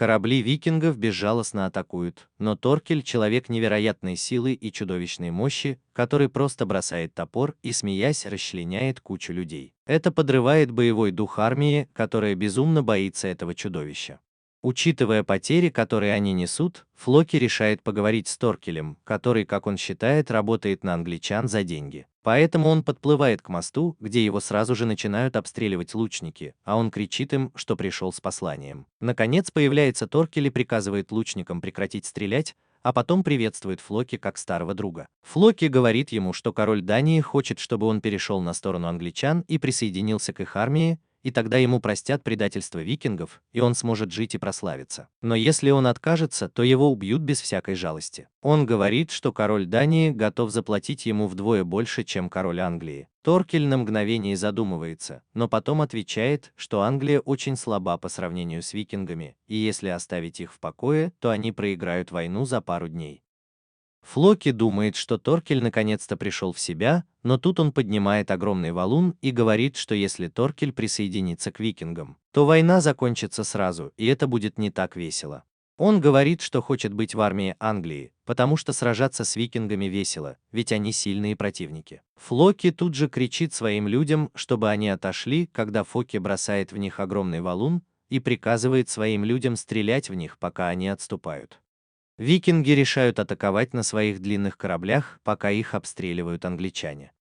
Корабли викингов безжалостно атакуют, но Торкель — человек невероятной силы и чудовищной мощи, который просто бросает топор и, смеясь, расчленяет кучу людей. Это подрывает боевой дух армии, которая безумно боится этого чудовища. Учитывая потери, которые они несут, Флоки решает поговорить с Торкелем, который, как он считает, работает на англичан за деньги. Поэтому он подплывает к мосту, где его сразу же начинают обстреливать лучники, а он кричит им, что пришел с посланием. Наконец появляется Торкель и приказывает лучникам прекратить стрелять, а потом приветствует Флоки как старого друга. Флоки говорит ему, что король Дании хочет, чтобы он перешел на сторону англичан и присоединился к их армии, и тогда ему простят предательство викингов, и он сможет жить и прославиться. Но если он откажется, то его убьют без всякой жалости. Он говорит, что король Дании готов заплатить ему вдвое больше, чем король Англии. Торкель на мгновение задумывается, но потом отвечает, что Англия очень слаба по сравнению с викингами, и если оставить их в покое, то они проиграют войну за пару дней. Флоки думает, что Торкель наконец-то пришел в себя, но тут он поднимает огромный валун и говорит, что если Торкель присоединится к викингам, то война закончится сразу, и это будет не так весело. Он говорит, что хочет быть в армии Англии, потому что сражаться с викингами весело, ведь они сильные противники. Флоки тут же кричит своим людям, чтобы они отошли, когда Фоки бросает в них огромный валун и приказывает своим людям стрелять в них, пока они отступают. Викинги решают атаковать на своих длинных кораблях, пока их обстреливают англичане.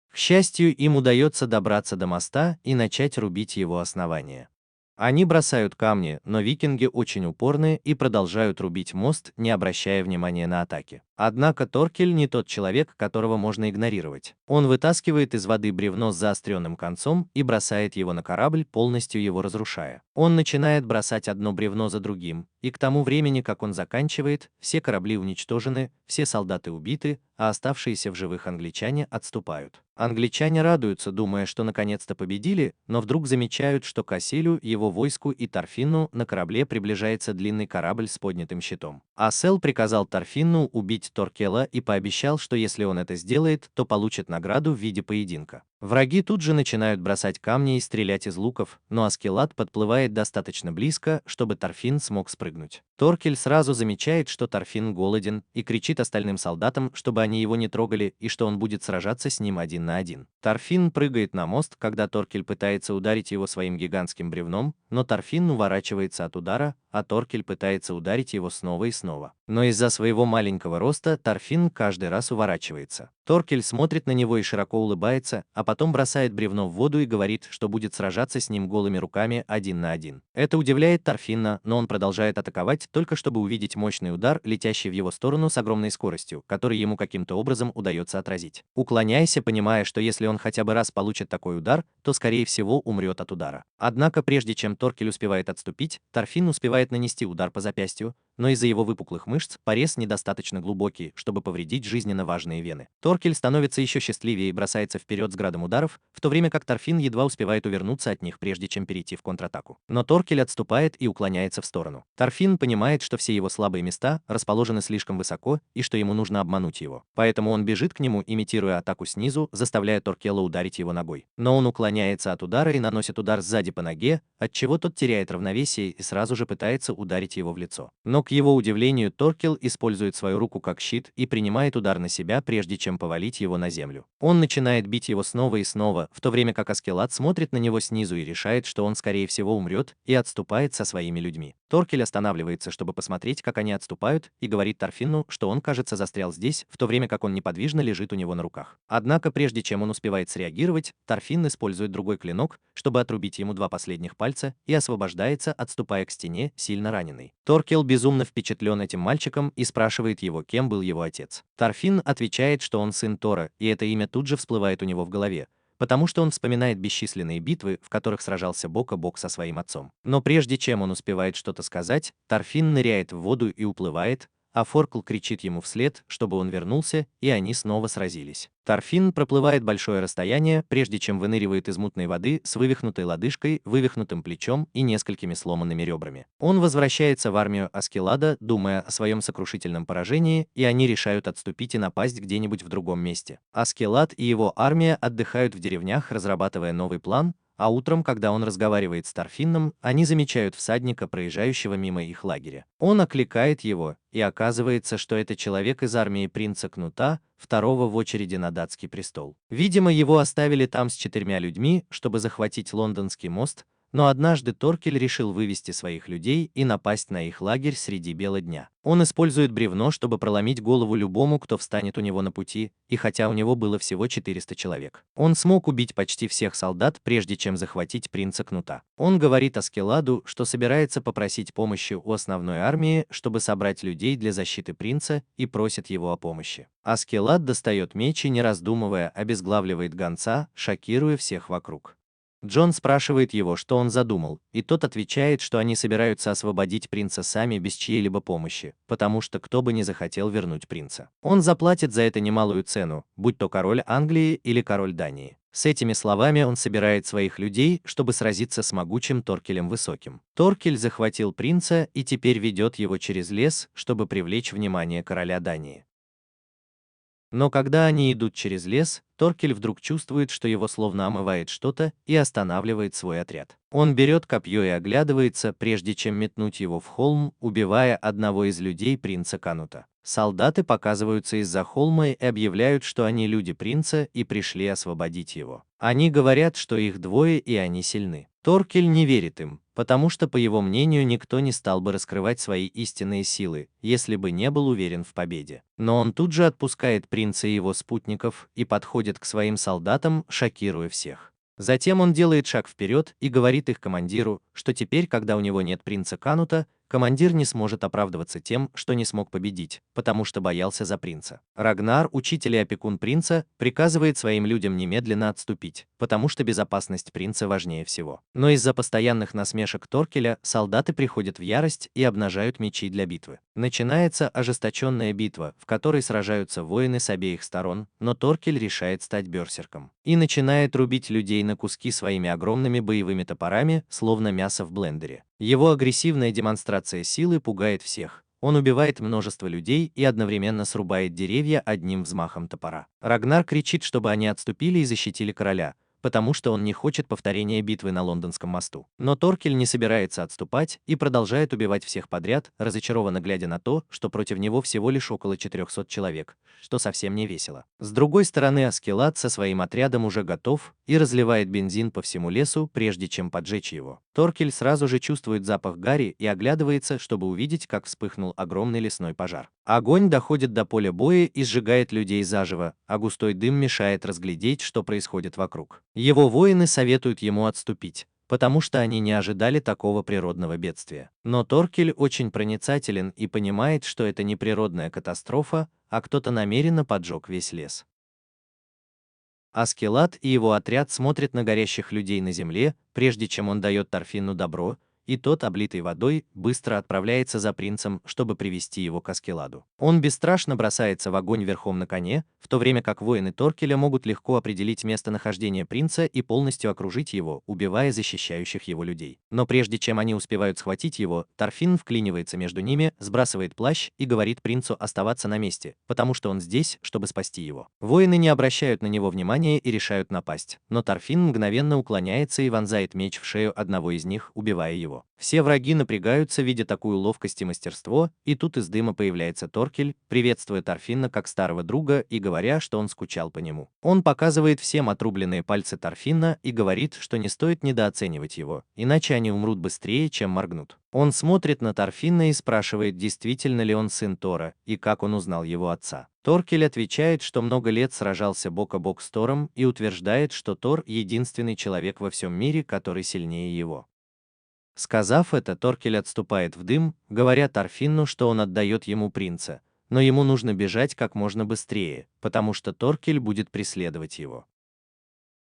К счастью, им удается добраться до моста и начать рубить его основание. Они бросают камни, но викинги очень упорные и продолжают рубить мост, не обращая внимания на атаки. Однако Торкель не тот человек, которого можно игнорировать. Он вытаскивает из воды бревно с заостренным концом и бросает его на корабль, полностью его разрушая. Он начинает бросать одно бревно за другим, и к тому времени, как он заканчивает, все корабли уничтожены, все солдаты убиты, а оставшиеся в живых англичане отступают. Англичане радуются, думая, что наконец-то победили, но вдруг замечают, что к Оселю, его войску и Торфинну на корабле приближается длинный корабль с поднятым щитом. Осел приказал Торфинну убить Торкела и пообещал, что если он это сделает, то получит награду в виде поединка. Враги тут же начинают бросать камни и стрелять из луков, но Аскелат подплывает достаточно близко, чтобы Торфин смог спрыгнуть. Торкель сразу замечает, что Торфин голоден, и кричит остальным солдатам, чтобы они его не трогали и что он будет сражаться с ним один на один. Торфин прыгает на мост, когда Торкель пытается ударить его своим гигантским бревном, но Торфин уворачивается от удара, а Торкель пытается ударить его снова и снова. Но из-за своего маленького роста Торфин каждый раз уворачивается. Торкель смотрит на него и широко улыбается, а потом бросает бревно в воду и говорит, что будет сражаться с ним голыми руками один на один. Это удивляет Торфинна, но он продолжает атаковать, только чтобы увидеть мощный удар, летящий в его сторону с огромной скоростью, который ему каким-то образом удается отразить. Уклоняйся, понимая, что если он хотя бы раз получит такой удар, то скорее всего умрет от удара. Однако прежде чем Торкель успевает отступить, Торфин успевает нанести удар по запястью, но из-за его выпуклых мышц порез недостаточно глубокий, чтобы повредить жизненно важные вены. Торкель становится еще счастливее и бросается вперед с градом ударов, в то время как Торфин едва успевает увернуться от них, прежде чем перейти в контратаку. Но Торкель отступает и уклоняется в сторону. Торфин понимает, что все его слабые места расположены слишком высоко и что ему нужно обмануть его. Поэтому он бежит к нему, имитируя атаку снизу, заставляя Торкела ударить его ногой. Но он уклоняется от удара и наносит удар сзади по ноге, отчего тот теряет равновесие и сразу же пытается ударить его в лицо. Но к его удивлению, Торкел использует свою руку как щит и принимает удар на себя, прежде чем повалить его на землю. Он начинает бить его снова и снова, в то время как Аскелат смотрит на него снизу и решает, что он скорее всего умрет, и отступает со своими людьми. Торкель останавливается, чтобы посмотреть, как они отступают, и говорит Торфинну, что он, кажется, застрял здесь, в то время как он неподвижно лежит у него на руках. Однако, прежде чем он успевает среагировать, Торфинн использует другой клинок, чтобы отрубить ему 2 последних пальца, и освобождается, отступая к стене, сильно раненый. Торкел безумно впечатлен этим мальчиком и спрашивает его, кем был его отец. Торфинн отвечает, что он сын Тора, и это имя тут же всплывает у него в голове, потому что он вспоминает бесчисленные битвы, в которых сражался бок о бок со своим отцом. Но прежде чем он успевает что-то сказать, Торфинн ныряет в воду и уплывает, а Форкл кричит ему вслед, чтобы он вернулся, и они снова сразились. Торфинн проплывает большое расстояние, прежде чем выныривает из мутной воды с вывихнутой лодыжкой, вывихнутым плечом и несколькими сломанными ребрами. Он возвращается в армию Аскелада, думая о своем сокрушительном поражении, и они решают отступить и напасть где-нибудь в другом месте. Аскелад и его армия отдыхают в деревнях, разрабатывая новый план, а утром, когда он разговаривает с Торфинном, они замечают всадника, проезжающего мимо их лагеря. Он окликает его, и оказывается, что это человек из армии принца Кнута, второго в очереди на датский престол. Видимо, его оставили там с 4 людьми, чтобы захватить Лондонский мост, но однажды Торкель решил вывести своих людей и напасть на их лагерь среди бела дня. Он использует бревно, чтобы проломить голову любому, кто встанет у него на пути, и хотя у него было всего 400 человек, он смог убить почти всех солдат, прежде чем захватить принца Кнута. Он говорит Аскеладу, что собирается попросить помощи у основной армии, чтобы собрать людей для защиты принца, и просит его о помощи. Аскелад достает меч и, не раздумывая, обезглавливает гонца, шокируя всех вокруг. Джон спрашивает его, что он задумал, и тот отвечает, что они собираются освободить принца сами без чьей-либо помощи, потому что кто бы не захотел вернуть принца. Он заплатит за это немалую цену, будь то король Англии или король Дании. С этими словами он собирает своих людей, чтобы сразиться с могучим Торкелем Высоким. Торкель захватил принца и теперь ведет его через лес, чтобы привлечь внимание короля Дании. Но когда они идут через лес, Торкель вдруг чувствует, что его словно омывает что-то, и останавливает свой отряд. Он берет копье и оглядывается, прежде чем метнуть его в холм, убивая одного из людей принца Канута. Солдаты показываются из-за холма и объявляют, что они люди принца и пришли освободить его. Они говорят, что их 2 и они сильны. Торкель не верит им, потому что, по его мнению, никто не стал бы раскрывать свои истинные силы, если бы не был уверен в победе. Но он тут же отпускает принца и его спутников и подходит к своим солдатам, шокируя всех. Затем он делает шаг вперед и говорит их командиру, что теперь, когда у него нет принца Канута, командир не сможет оправдываться тем, что не смог победить, потому что боялся за принца. Рагнар, учитель и опекун принца, приказывает своим людям немедленно отступить, потому что безопасность принца важнее всего. Но из-за постоянных насмешек Торкеля солдаты приходят в ярость и обнажают мечи для битвы. Начинается ожесточенная битва, в которой сражаются воины с обеих сторон, но Торкель решает стать берсерком и начинает рубить людей на куски своими огромными боевыми топорами, словно мясо в блендере. Его агрессивная демонстрация силы пугает всех. Он убивает множество людей и одновременно срубает деревья одним взмахом топора. Рагнар кричит, чтобы они отступили и защитили короля, потому что он не хочет повторения битвы на Лондонском мосту. Но Торкель не собирается отступать и продолжает убивать всех подряд, разочарованно глядя на то, что против него всего лишь около 400 человек, что совсем не весело. С другой стороны, Аскелад со своим отрядом уже готов и разливает бензин по всему лесу, прежде чем поджечь его. Торкель сразу же чувствует запах гари и оглядывается, чтобы увидеть, как вспыхнул огромный лесной пожар. Огонь доходит до поля боя и сжигает людей заживо, а густой дым мешает разглядеть, что происходит вокруг. Его воины советуют ему отступить, потому что они не ожидали такого природного бедствия. Но Торкель очень проницателен и понимает, что это не природная катастрофа, а кто-то намеренно поджег весь лес. Аскелад и его отряд смотрят на горящих людей на земле, прежде чем он дает Торфинну добро, и тот, облитый водой, быстро отправляется за принцем, чтобы привести его к Аскеладу. Он бесстрашно бросается в огонь верхом на коне, в то время как воины Торкеля могут легко определить местонахождение принца и полностью окружить его, убивая защищающих его людей. Но прежде чем они успевают схватить его, Торфинн вклинивается между ними, сбрасывает плащ и говорит принцу оставаться на месте, потому что он здесь, чтобы спасти его. Воины не обращают на него внимания и решают напасть, но Торфинн мгновенно уклоняется и вонзает меч в шею одного из них, убивая его. него. Все враги напрягаются, видя такую ловкость и мастерство, и тут из дыма появляется Торкель, приветствуя Торфинна как старого друга и говоря, что он скучал по нему. Он показывает всем отрубленные пальцы Торфинна и говорит, что не стоит недооценивать его, иначе они умрут быстрее, чем моргнут. Он смотрит на Торфинна и спрашивает, действительно ли он сын Тора, и как он узнал его отца. Торкель отвечает, что много лет сражался бок о бок с Тором и утверждает, что Тор — единственный человек во всем мире, который сильнее его. Сказав это, Торкель отступает в дым, говоря Торфинну, что он отдает ему принца, но ему нужно бежать как можно быстрее, потому что Торкель будет преследовать его.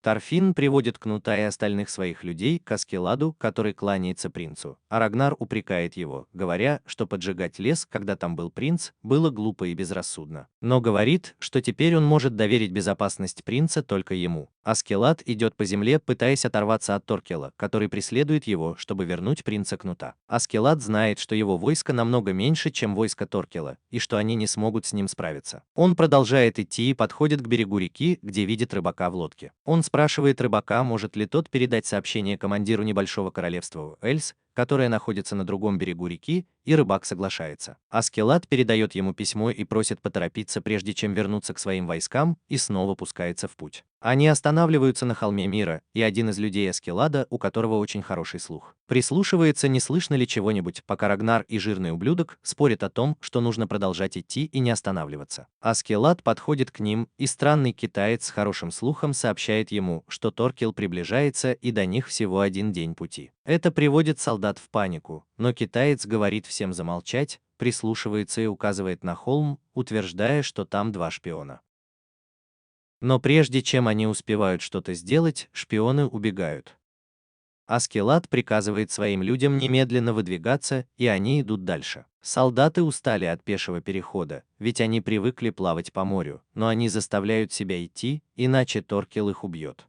Торфин приводит Кнута и остальных своих людей к Аскеладу, который кланяется принцу, а Рагнар упрекает его, говоря, что поджигать лес, когда там был принц, было глупо и безрассудно. Но говорит, что теперь он может доверить безопасность принца только ему. Аскелад идет по земле, пытаясь оторваться от Торкела, который преследует его, чтобы вернуть принца Кнута. Аскелад знает, что его войско намного меньше, чем войско Торкела, и что они не смогут с ним справиться. Он продолжает идти и подходит к берегу реки, где видит рыбака в лодке. Он спрашивает рыбака, может ли тот передать сообщение командиру небольшого королевства Эльс, которое находится на другом берегу реки, и рыбак соглашается. Аскелад передает ему письмо и просит поторопиться, прежде чем вернуться к своим войскам, и снова пускается в путь. Они останавливаются на холме Мира, и один из людей Аскелада, у которого очень хороший слух, прислушивается, не слышно ли чего-нибудь, пока Рагнар и жирный ублюдок спорят о том, что нужно продолжать идти и не останавливаться. Аскелад подходит к ним, и странный китаец с хорошим слухом сообщает ему, что Торкел приближается и до них всего один день пути. Это приводит солдат в панику, но китаец говорит всем замолчать, прислушивается и указывает на холм, утверждая, что там 2 шпиона. Но прежде чем они успевают что-то сделать, шпионы убегают. Аскелад приказывает своим людям немедленно выдвигаться, и они идут дальше. Солдаты устали от пешего перехода, ведь они привыкли плавать по морю, но они заставляют себя идти, иначе Торкел их убьет.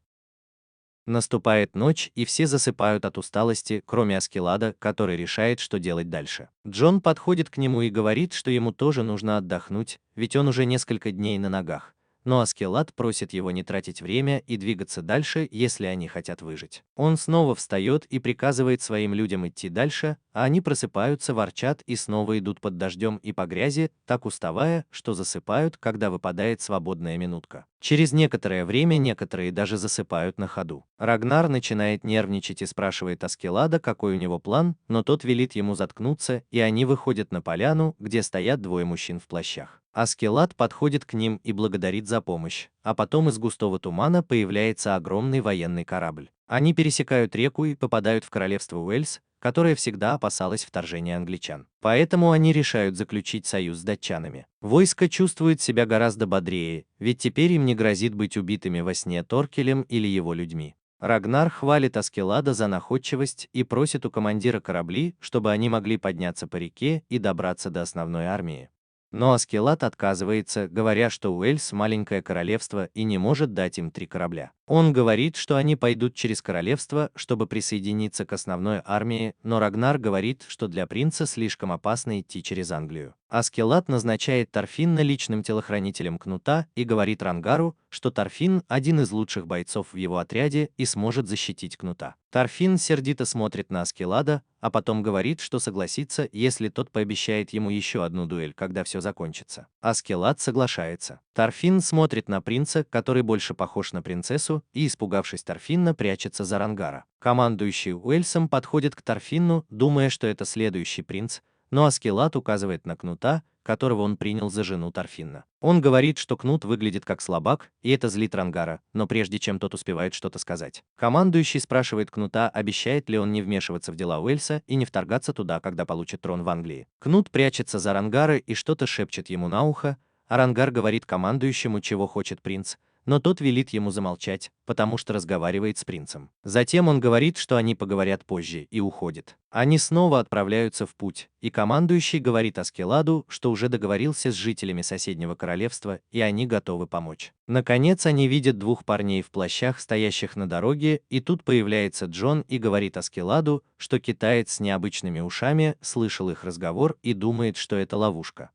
Наступает ночь, и все засыпают от усталости, кроме Аскелада, который решает, что делать дальше. Джон подходит к нему и говорит, что ему тоже нужно отдохнуть, ведь он уже несколько дней на ногах. Но Аскелад просит его не тратить время и двигаться дальше, если они хотят выжить. Он снова встает и приказывает своим людям идти дальше, а они просыпаются, ворчат и снова идут под дождем и по грязи, так уставая, что засыпают, когда выпадает свободная минутка. Через некоторое время некоторые даже засыпают на ходу. Рагнар начинает нервничать и спрашивает Аскелада, какой у него план, но тот велит ему заткнуться, и они выходят на поляну, где стоят 2 мужчин в плащах. Аскелад подходит к ним и благодарит за помощь, а потом из густого тумана появляется огромный военный корабль. Они пересекают реку и попадают в королевство Уэльс, которое всегда опасалось вторжения англичан. Поэтому они решают заключить союз с датчанами. Войско чувствует себя гораздо бодрее, ведь теперь им не грозит быть убитыми во сне Торкелем или его людьми. Рагнар хвалит Аскелада за находчивость и просит у командира корабли, чтобы они могли подняться по реке и добраться до основной армии. Но Аскелад отказывается, говоря, что Уэльс — маленькое королевство и не может дать им 3 корабля. Он говорит, что они пойдут через королевство, чтобы присоединиться к основной армии, но Рагнар говорит, что для принца слишком опасно идти через Англию. Аскелад назначает Торфинна личным телохранителем Кнута и говорит Рангару, что Торфин — один из лучших бойцов в его отряде и сможет защитить Кнута. Торфин сердито смотрит на Аскелада, а потом говорит, что согласится, если тот пообещает ему еще одну дуэль, когда все закончится. Аскелад соглашается. Торфин смотрит на принца, который больше похож на принцессу, и, испугавшись Торфинна, прячется за Рангара. Командующий Уэльсом подходит к Торфинну, думая, что это следующий принц, но Аскелад указывает на Кнута, которого он принял за жену Торфинна. Он говорит, что Кнут выглядит как слабак, и это злит Рангара, но прежде чем тот успевает что-то сказать, командующий спрашивает Кнута, обещает ли он не вмешиваться в дела Уэльса и не вторгаться туда, когда получит трон в Англии. Кнут прячется за Рангара и что-то шепчет ему на ухо, а Рангар говорит командующему, чего хочет принц, но тот велит ему замолчать, потому что разговаривает с принцем. Затем он говорит, что они поговорят позже, и уходит. Они снова отправляются в путь, и командующий говорит Аскеладу, что уже договорился с жителями соседнего королевства, и они готовы помочь. Наконец они видят 2 парней в плащах, стоящих на дороге, и тут появляется Джон и говорит Аскеладу, что китаец с необычными ушами слышал их разговор и думает, что это ловушка.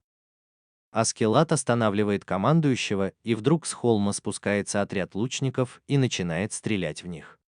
Аскелад останавливает командующего, и вдруг с холма спускается отряд лучников и начинает стрелять в них.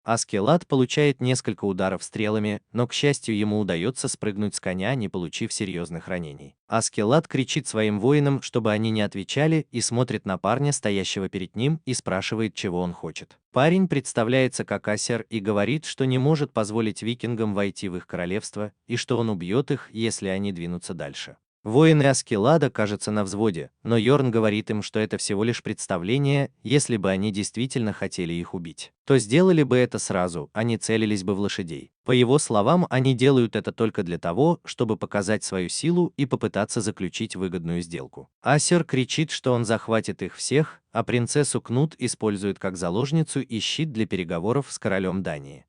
Аскелад получает несколько ударов стрелами, но, к счастью, ему удается спрыгнуть с коня, не получив серьезных ранений. Аскелад кричит своим воинам, чтобы они не отвечали, и смотрит на парня, стоящего перед ним, и спрашивает, чего он хочет. Парень представляется как Асер и говорит, что не может позволить викингам войти в их королевство, и что он убьет их, если они двинутся дальше. Воины Аскелада, кажется, на взводе, но Йорн говорит им, что это всего лишь представление. Если бы они действительно хотели их убить, то сделали бы это сразу, они целились бы в лошадей. По его словам, они делают это только для того, чтобы показать свою силу и попытаться заключить выгодную сделку. Асер кричит, что он захватит их всех, а принцессу Кнут использует как заложницу и щит для переговоров с королем Дании.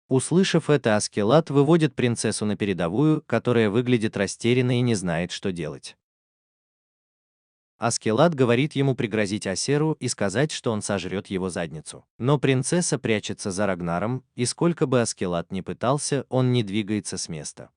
Услышав это, Аскелад выводит принцессу на передовую, которая выглядит растерянной и не знает, что делать. Аскелад говорит ему пригрозить Асеру и сказать, что он сожрет его задницу. Но принцесса прячется за Рагнаром, и сколько бы Аскелад ни пытался, он не двигается с места.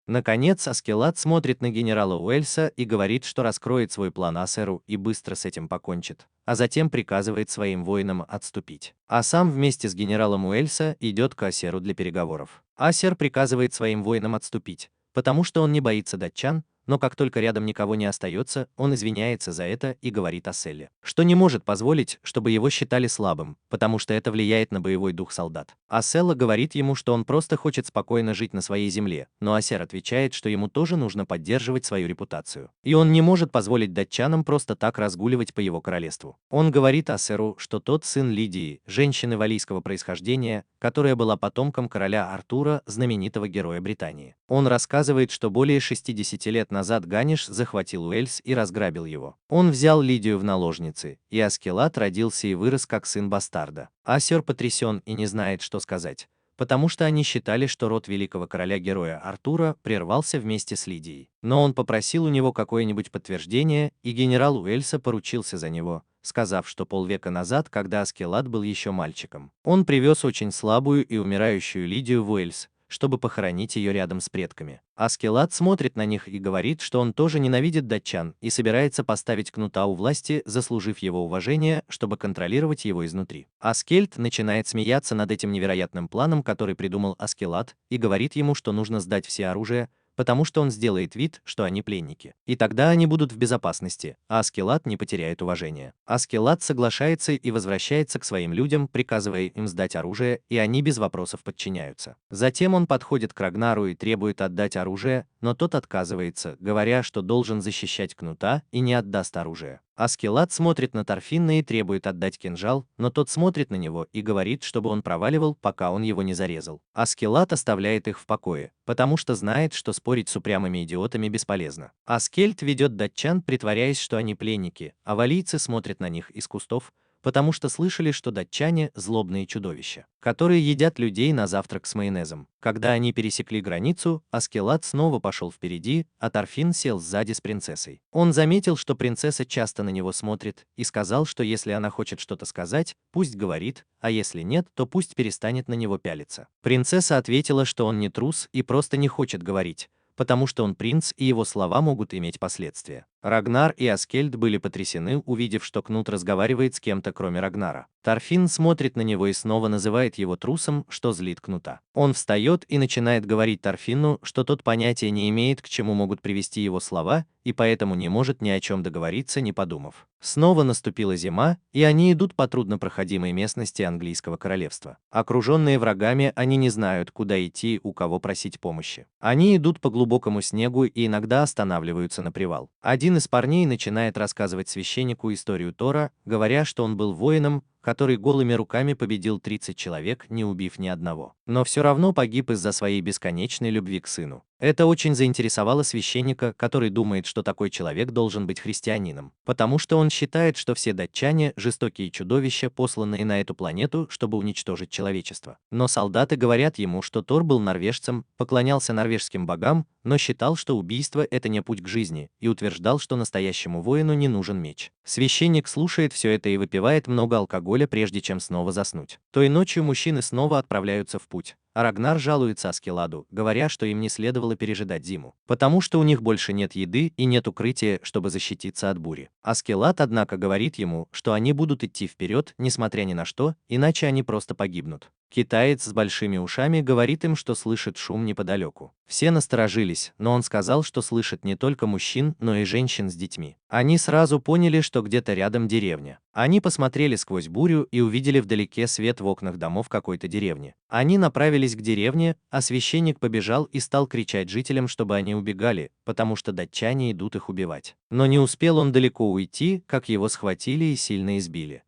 Наконец, Аскелад смотрит на генерала Уэльса и говорит, что раскроет свой план Асеру и быстро с этим покончит, а затем приказывает своим воинам отступить. А сам вместе с генералом Уэльса идет к Асеру для переговоров. Асер приказывает своим воинам отступить, потому что он не боится датчан, но как только рядом никого не остается, он извиняется за это и говорит Аселле, что не может позволить, чтобы его считали слабым, потому что это влияет на боевой дух солдат. Аселла говорит ему, что он просто хочет спокойно жить на своей земле, но Асер отвечает, что ему тоже нужно поддерживать свою репутацию, и он не может позволить датчанам просто так разгуливать по его королевству. Он говорит Асеру, что тот сын Лидии, женщины валлийского происхождения, которая была потомком короля Артура, знаменитого героя Британии. Он рассказывает, что более 60 лет назад Ганиш захватил Уэльс и разграбил его. Он взял Лидию в наложницы, и Аскелад родился и вырос как сын бастарда. Асер потрясен и не знает, что сказать, потому что они считали, что род великого короля-героя Артура прервался вместе с Лидией. Но он попросил у него какое-нибудь подтверждение, и генерал Уэльса поручился за него, сказав, что полвека назад, когда Аскелад был еще мальчиком, он привез очень слабую и умирающую Лидию в Уэльс, чтобы похоронить ее рядом с предками. Аскелад смотрит на них и говорит, что он тоже ненавидит датчан и собирается поставить Кнута у власти, заслужив его уважение, чтобы контролировать его изнутри. Аскельд начинает смеяться над этим невероятным планом, который придумал Аскелад, и говорит ему, что нужно сдать все оружие, потому что он сделает вид, что они пленники. И тогда они будут в безопасности, а Аскелад не потеряет уважения. Аскелад соглашается и возвращается к своим людям, приказывая им сдать оружие, и они без вопросов подчиняются. Затем он подходит к Рагнару и требует отдать оружие, но тот отказывается, говоря, что должен защищать Кнута и не отдаст оружие. Аскелад смотрит на Торфинна и требует отдать кинжал, но тот смотрит на него и говорит, чтобы он проваливал, пока он его не зарезал. Аскелад оставляет их в покое, потому что знает, что спорить с упрямыми идиотами бесполезно. Аскельд ведет датчан, притворяясь, что они пленники, а валлийцы смотрят на них из кустов, потому что слышали, что датчане – злобные чудовища, которые едят людей на завтрак с майонезом. Когда они пересекли границу, Аскелад снова пошел впереди, а Торфин сел сзади с принцессой. Он заметил, что принцесса часто на него смотрит, и сказал, что если она хочет что-то сказать, пусть говорит, а если нет, то пусть перестанет на него пялиться. Принцесса ответила, что он не трус и просто не хочет говорить, потому что он принц и его слова могут иметь последствия. Рагнар и Аскельд были потрясены, увидев, что Кнут разговаривает с кем-то, кроме Рагнара. Торфин смотрит на него и снова называет его трусом, что злит Кнута. Он встает и начинает говорить Торфину, что тот понятия не имеет, к чему могут привести его слова, и поэтому не может ни о чем договориться, не подумав. Снова наступила зима, и они идут по труднопроходимой местности английского королевства. Окруженные врагами, они не знают, куда идти, у кого просить помощи. Они идут по глубокому снегу и иногда останавливаются на привал. Один из парней начинает рассказывать священнику историю Тора, говоря, что он был воином, который голыми руками победил 30 человек, не убив ни одного, но все равно погиб из-за своей бесконечной любви к сыну. Это очень заинтересовало священника, который думает, что такой человек должен быть христианином, потому что он считает, что все датчане – жестокие чудовища, посланные на эту планету, чтобы уничтожить человечество. Но солдаты говорят ему, что Тор был норвежцем, поклонялся норвежским богам, но считал, что убийство – это не путь к жизни, и утверждал, что настоящему воину не нужен меч. Священник слушает все это и выпивает много алкоголя, прежде чем снова заснуть. Той ночью мужчины снова отправляются в путь. а Рагнар жалуется Аскеладу, говоря, что им не следовало пережидать зиму, потому что у них больше нет еды и нет укрытия, чтобы защититься от бури. Аскелад, однако, говорит ему, что они будут идти вперед, несмотря ни на что, иначе они просто погибнут. Китаец с большими ушами говорит им, что слышит шум неподалеку. Все насторожились, но он сказал, что слышит не только мужчин, но и женщин с детьми. Они сразу поняли, что где-то рядом деревня. Они посмотрели сквозь бурю и увидели вдалеке свет в окнах домов какой-то деревни. Они направились к деревне, а священник побежал и стал кричать жителям, чтобы они убегали, потому что датчане идут их убивать. Но не успел он далеко уйти, как его схватили и сильно избили.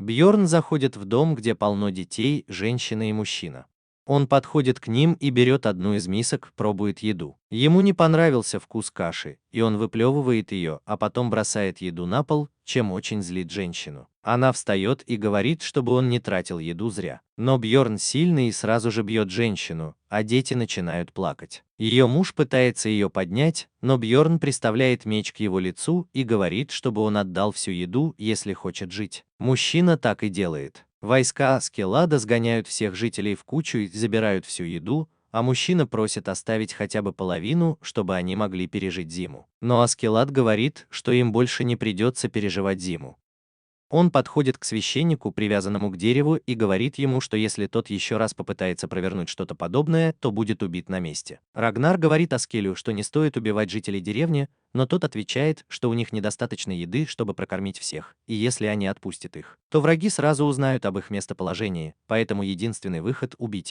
Бьорн заходит в дом, где полно детей, женщина и мужчина. Он подходит к ним и берет одну из мисок, пробует еду. Ему не понравился вкус каши, и он выплевывает ее, а потом бросает еду на пол, чем очень злит женщину. Она встает и говорит, чтобы он не тратил еду зря. Но Бьорн сильный и сразу же бьет женщину, а дети начинают плакать. Ее муж пытается ее поднять, но Бьорн приставляет меч к его лицу и говорит, чтобы он отдал всю еду, если хочет жить. Мужчина так и делает. Войска Аскелада сгоняют всех жителей в кучу и забирают всю еду, а мужчина просит оставить хотя бы половину, чтобы они могли пережить зиму. Но Аскелад говорит, что им больше не придется переживать зиму. Он подходит к священнику, привязанному к дереву, и говорит ему, что если тот еще раз попытается провернуть что-то подобное, то будет убит на месте. Рагнар говорит Аскелю, что не стоит убивать жителей деревни, но тот отвечает, что у них недостаточно еды, чтобы прокормить всех, и если они отпустят их, то враги сразу узнают об их местоположении, поэтому единственный выход — убить их.